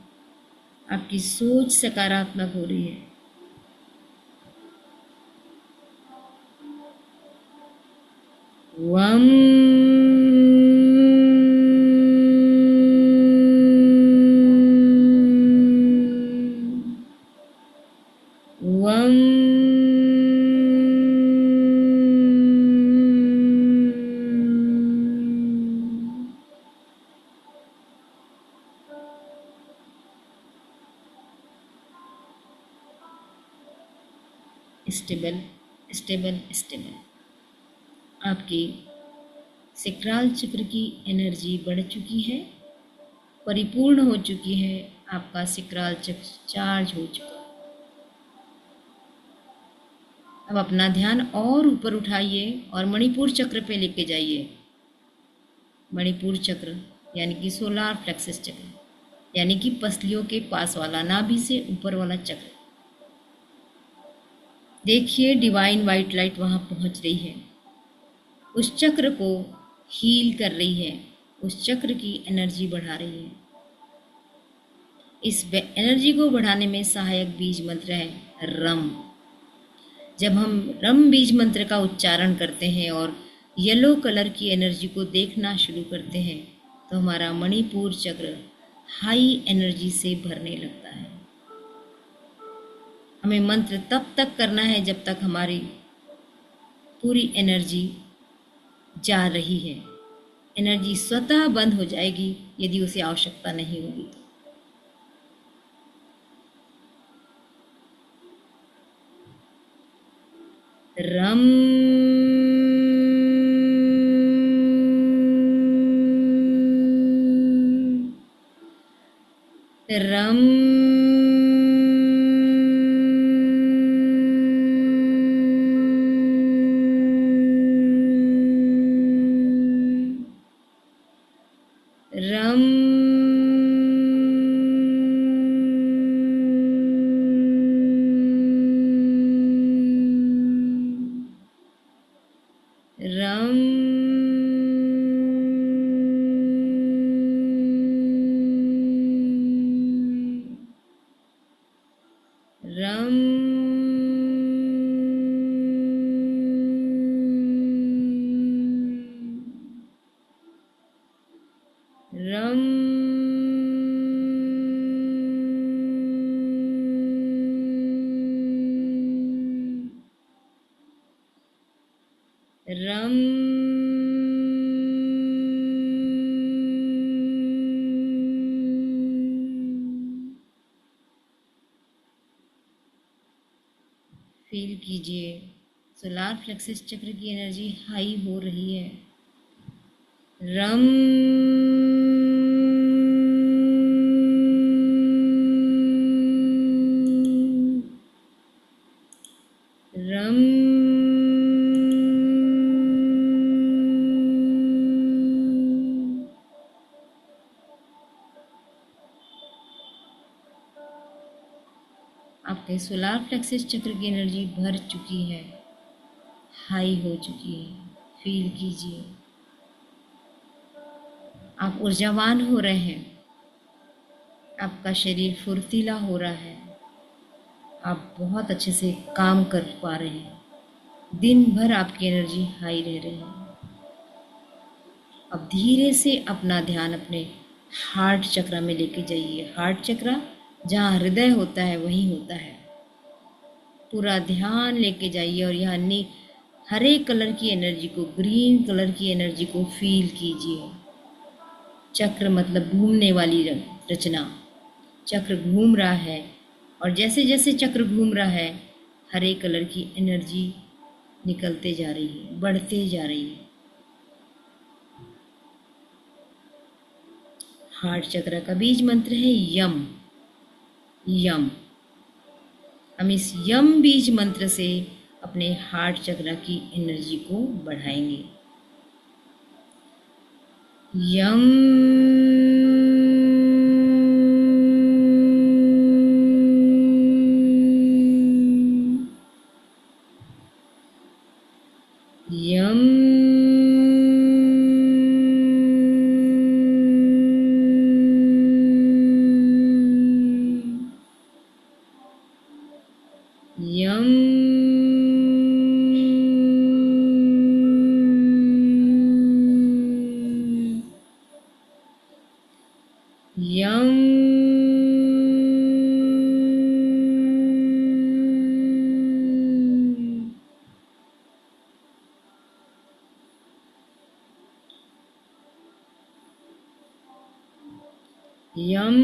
आपकी सोच सकारात्मक हो रही है। वम वम स्टेबल स्टेबल स्टेबल। आपकी सैक्रल चक्र की एनर्जी बढ़ चुकी है, परिपूर्ण हो चुकी है। आपका सैक्रल चक्र चार्ज हो चुका है। अब अपना ध्यान और ऊपर उठाइए और मणिपुर चक्र पे लेके जाइए। मणिपुर चक्र यानी कि सोलार प्लेक्सस चक्र, यानी कि पसलियों के पास वाला, नाभि से ऊपर वाला चक्र। देखिए डिवाइन वाइट लाइट वहाँ पहुँच रही है, उस चक्र को हील कर रही है, उस चक्र की एनर्जी बढ़ा रही है। इस एनर्जी को बढ़ाने में सहायक बीज मंत्र है रम। जब हम रम बीज मंत्र का उच्चारण करते हैं और येलो कलर की एनर्जी को देखना शुरू करते हैं तो हमारा मणिपुर चक्र हाई एनर्जी से भरने लगता है। हमें मंत्र तब तक करना है जब तक हमारी पूरी एनर्जी जा रही है। एनर्जी स्वतः बंद हो जाएगी यदि उसे आवश्यकता नहीं होगी तो। रम रम रम रम रम रम रम फील कीजिए सोलार प्लेक्सस चक्र की एनर्जी हाई हो रही है। रम रम आपके सोलार प्लेक्सस चक्र की एनर्जी भर चुकी है, हाई हो चुकी है। फील कीजिए आप ऊर्जावान हो रहे हैं, आपका शरीर फुर्तीला हो रहा है, आप बहुत अच्छे से काम कर पा रहे हैं, दिन भर आपकी एनर्जी हाई रह रही है। अब धीरे से अपना ध्यान अपने हार्ट चक्र में लेके जाइए। हार्ट चक्र जहाँ हृदय होता है वहीं होता है। पूरा ध्यान लेके जाइए और यहाँ हरे कलर की एनर्जी को, ग्रीन कलर की एनर्जी को फील कीजिए। चक्र मतलब घूमने वाली रचना। चक्र घूम रहा है और जैसे जैसे चक्र घूम रहा है हरे कलर की एनर्जी निकलते जा रही है, बढ़ते जा रही है। हार्ट चक्र का बीज मंत्र है यम। यम। हम इस यम बीज मंत्र से अपने हार्ट चक्र की एनर्जी को बढ़ाएंगे। यम यम यम यम यम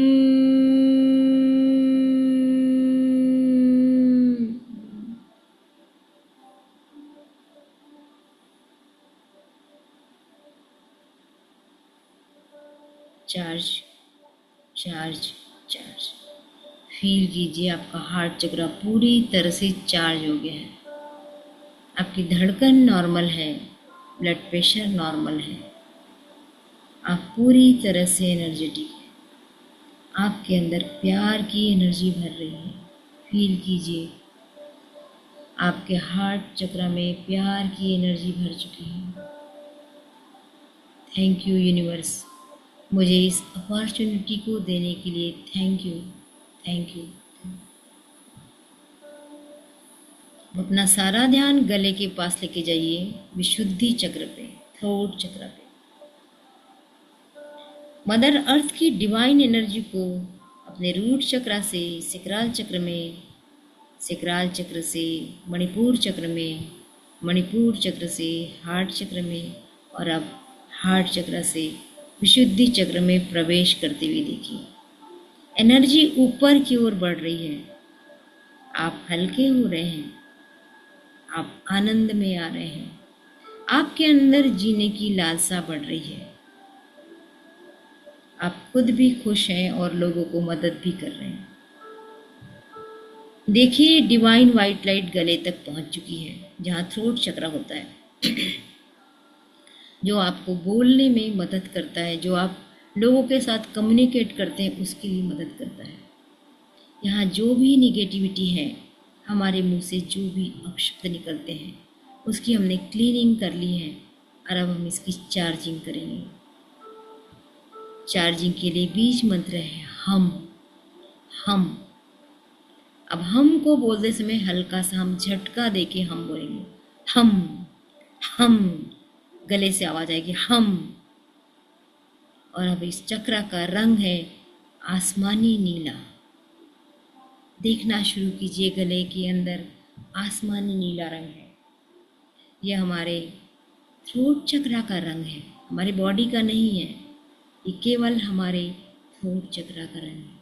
चार्ज चार्ज चार्ज। फील कीजिए आपका हार्ट चक्र पूरी तरह से चार्ज हो गया है। आपकी धड़कन नॉर्मल है, ब्लड प्रेशर नॉर्मल है, आप पूरी तरह से एनर्जेटिक है। आपके अंदर प्यार की एनर्जी भर रही है। फील कीजिए आपके हार्ट चक्र में प्यार की एनर्जी भर चुकी है। थैंक यू यूनिवर्स, मुझे इस अपॉर्चुनिटी को देने के लिए थैंक यू, थैंक यू। अपना सारा ध्यान गले के पास लेके जाइए, विशुद्धि चक्र पे, थ्रोट चक्र पे। मदर अर्थ की डिवाइन एनर्जी को अपने रूट चक्र से सैक्रल चक्र में, सैक्रल चक्र से मणिपुर चक्र में, मणिपुर चक्र से हार्ट चक्र में और अब हार्ट चक्र से विशुद्धि चक्र में प्रवेश करते हुए देखिए। एनर्जी ऊपर की ओर बढ़ रही है। आप हल्के हो रहे हैं, आप आनंद में आ रहे हैं, आपके अंदर जीने की लालसा बढ़ रही है। आप खुद भी खुश हैं और लोगों को मदद भी कर रहे हैं। देखिए डिवाइन वाइट लाइट गले तक पहुंच चुकी है, जहाँ थ्रोट चक्र होता है, जो आपको बोलने में मदद करता है, जो आप लोगों के साथ कम्युनिकेट करते हैं उसके लिए मदद करता है। यहाँ जो भी निगेटिविटी है, हमारे मुंह से जो भी अपशब्द निकलते हैं, उसकी हमने क्लीनिंग कर ली है और अब हम इसकी चार्जिंग करेंगे। चार्जिंग के लिए बीज मंत्र है हम। अब हम को बोलते समय हल्का सा हम झटका देके हम बोलेंगे हम, गले से आवाज आएगी हम। और अब इस चक्र का रंग है आसमानी नीला। देखना शुरू कीजिए, गले के अंदर आसमानी नीला रंग है। यह हमारे थ्रोट चक्र का रंग है, हमारे बॉडी का नहीं है, ये केवल हमारे थ्रोट चक्र का रंग है।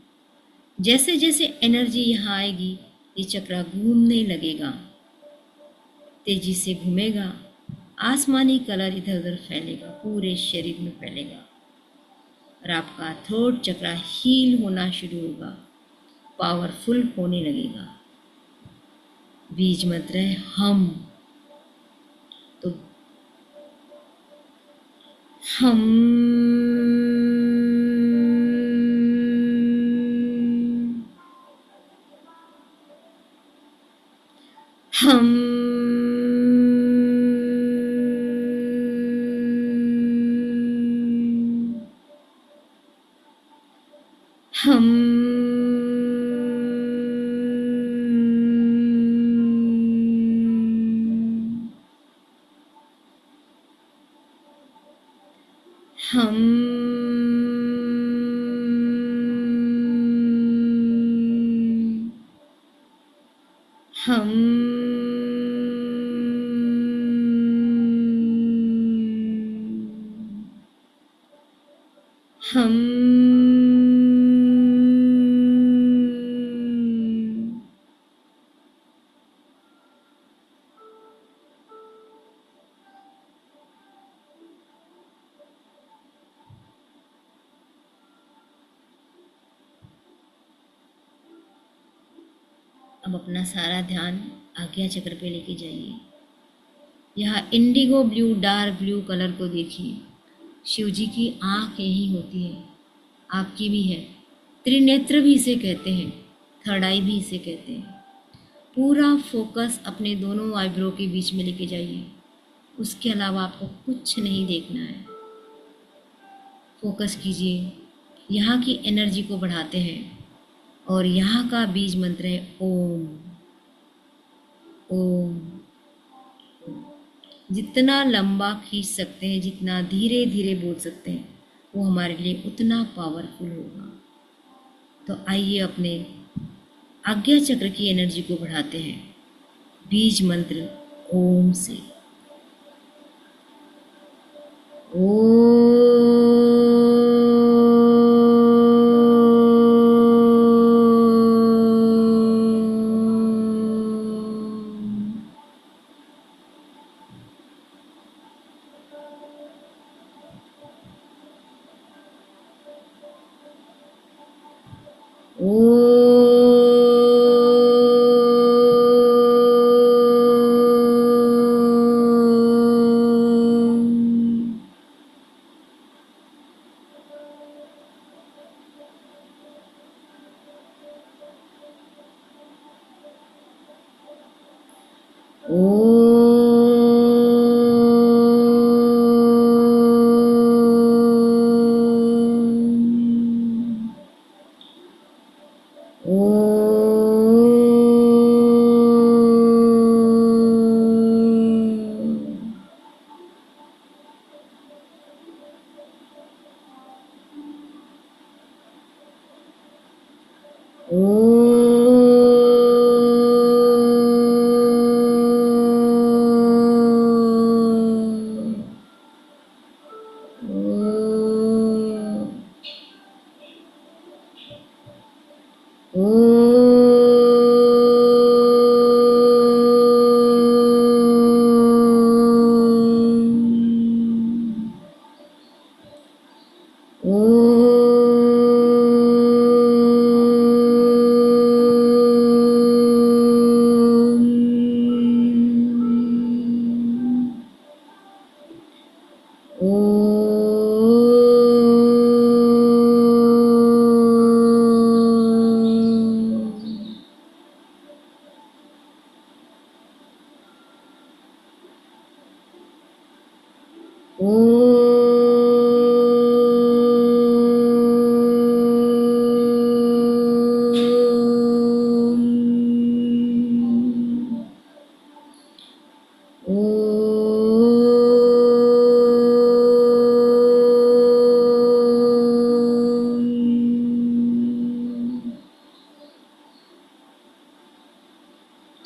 जैसे जैसे एनर्जी यहाँ आएगी, ये चक्र घूमने लगेगा, तेजी से घूमेगा, आसमानी कलर इधर उधर फैलेगा, पूरे शरीर में फैलेगा और आपका थ्रोट चक्र हील होना शुरू होगा, पावरफुल होने लगेगा। बीज मंत्र है हम। तो हम हम हम हम हम हम अब अपना सारा ध्यान आज्ञा चक्र पे लेके जाइए। यहाँ Indigo blue, dark blue colour को देखिए। शिव जी की आँख यही होती है, आपकी भी है। त्रिनेत्र भी इसे कहते हैं, थर्ड आई भी इसे कहते हैं। पूरा फोकस अपने दोनों आईब्रो के बीच में लेके जाइए, उसके अलावा आपको कुछ नहीं देखना है। फोकस कीजिए, यहाँ की एनर्जी को बढ़ाते हैं और यहाँ का बीज मंत्र है ओम। ओम जितना लंबा खींच सकते हैं, जितना धीरे धीरे बोल सकते हैं, वो हमारे लिए उतना पावरफुल होगा। तो आइए अपने आज्ञा चक्र की एनर्जी को बढ़ाते हैं बीज मंत्र ओम से।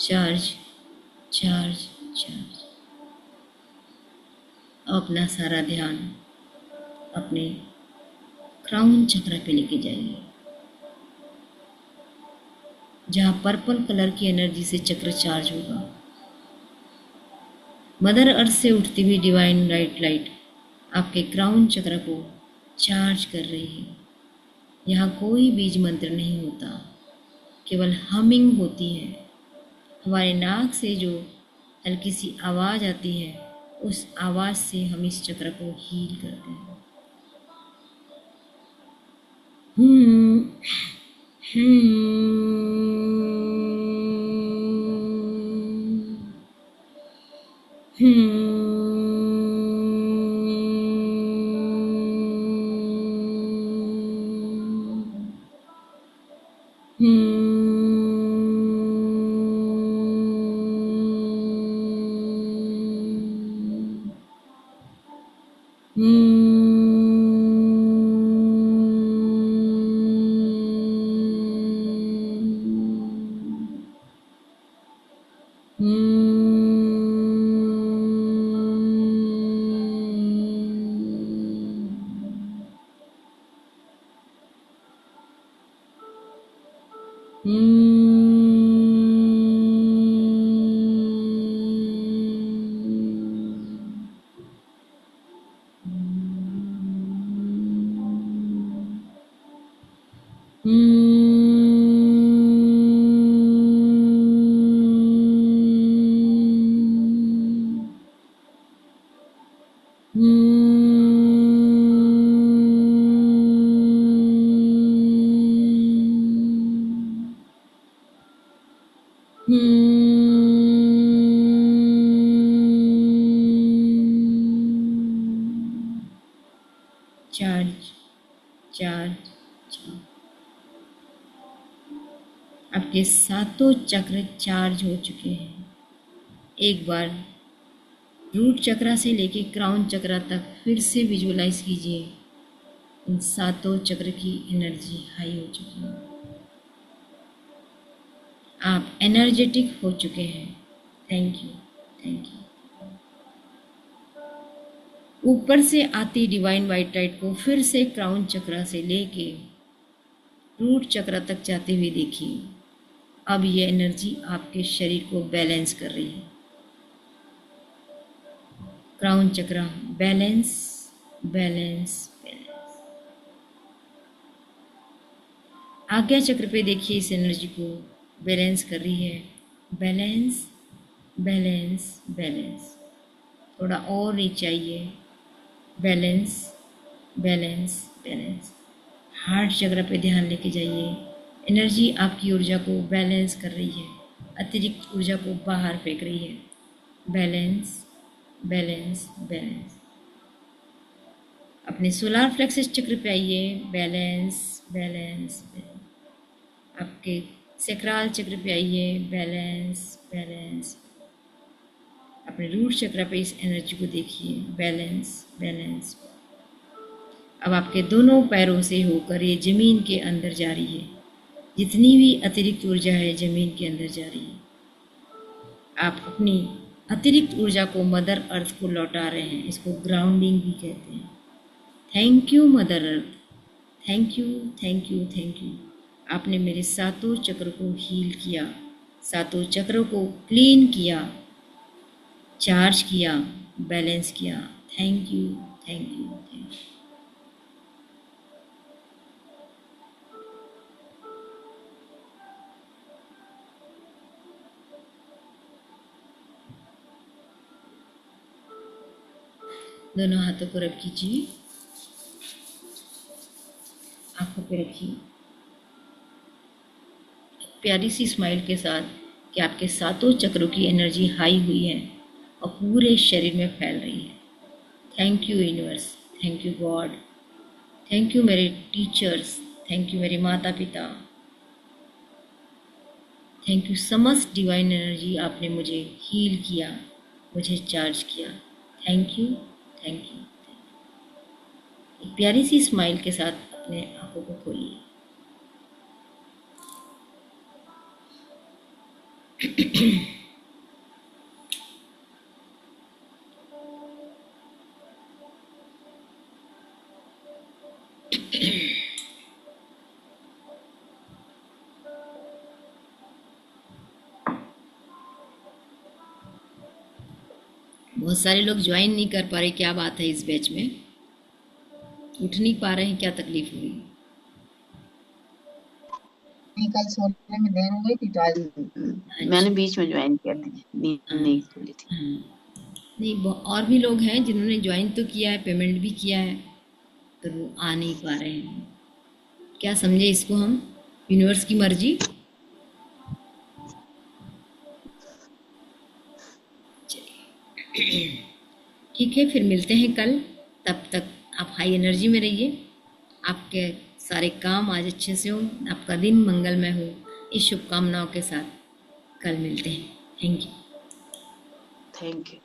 Charge charge charge. अपना सारा ध्यान अपने क्राउन चक्र पे लेके जाइए, जहाँ पर्पल कलर की एनर्जी से चक्र चार्ज होगा। मदर अर्थ से उठती हुई डिवाइन राइट लाइट आपके क्राउन चक्र को चार्ज कर रही है। यहाँ कोई बीज मंत्र नहीं होता, केवल हमिंग होती है। हमारे नाक से जो हल्की सी आवाज़ आती है, उस आवाज़ से हम इस चक्र को हील करते हैं। Charge charge charge. आपके सातों चक्र चार्ज हो चुके हैं। एक बार रूट चक्र से लेके क्राउन चक्र तक फिर से विजुअलाइज कीजिए, इन सातों चक्र की एनर्जी हाई हो चुकी है। आप एनर्जेटिक हो चुके हैं। Thank you, thank you. ऊपर से आती डिवाइन वाइट लाइट को फिर से क्राउन चक्र से लेके रूट चक्र तक जाते हुए देखिए। अब ये एनर्जी आपके शरीर को बैलेंस कर रही है। क्राउन चक्र बैलेंस बैलेंस बैलेंस। आज्ञा चक्र पे देखिए, इस एनर्जी को बैलेंस कर रही है। Balance balance balance. थोड़ा और नीचे आइए। Balance balance balance. हार्ट चक्र पे ध्यान लेके जाइए। एनर्जी आपकी ऊर्जा को बैलेंस कर रही है, अतिरिक्त ऊर्जा को बाहर फेंक रही है। Balance balance balance. अपने सोलार प्लेक्सस चक्र पे आइए। Balance balance balance. आपके सैक्रल चक्र पे आइए। Balance balance. अपने रूट चक्र पे इस एनर्जी को देखिए। Balance balance. अब आपके दोनों पैरों से होकर ये जमीन के अंदर जा रही है। जितनी भी अतिरिक्त ऊर्जा है जमीन के अंदर जा रही है। आप अपनी अतिरिक्त ऊर्जा को मदर अर्थ को लौटा रहे हैं। इसको ग्राउंडिंग भी कहते हैं। Thank you mother earth, thank you thank you thank you. आपने मेरे सातों चक्र को हील किया, सातों चक्रों को क्लीन किया, चार्ज किया, बैलेंस किया। Thank you thank you thank you. दोनों हाथों को रब कीजिए, आंखों पे रखिए प्यारी सी स्माइल के साथ कि आपके सातों चक्रों की एनर्जी हाई हुई है और पूरे शरीर में फैल रही है। Thank you universe, thank you God, thank you मेरे टीचर्स, थैंक यू मेरे माता पिता, थैंक यू समस्त डिवाइन एनर्जी। आपने मुझे हील किया, मुझे चार्ज किया। Thank you thank you. एक प्यारी सी स्माइल के साथ अपने आंखों को खोलिए। बहुत सारे लोग ज्वाइन नहीं कर पा रहे, क्या बात है इस बैच में? उठ नहीं पा रहे हैं, क्या तकलीफ हुई? नहीं, कल सोने में देर हो गई थी तो आज मैंने अच्छा। बीच में ज्वाइन किया था, नींद हाँ नहीं खुली थी। हाँ। नहीं, और भी लोग हैं जिन्होंने ज्वाइन तो किया है, पेमेंट भी किया है, पर वो आ नहीं पा रहे हैं। क्या समझे इसको हम? यूनिवर्स की मर्जी। चलिए, ठीक है, फिर मिलते हैं कल। तब तक आप हाई एनर्जी में रहिए, आपके सारे काम आज अच्छे से हो, आपका दिन मंगलमय हो, इस शुभकामनाओं के साथ कल मिलते हैं। Thank you. Thank you.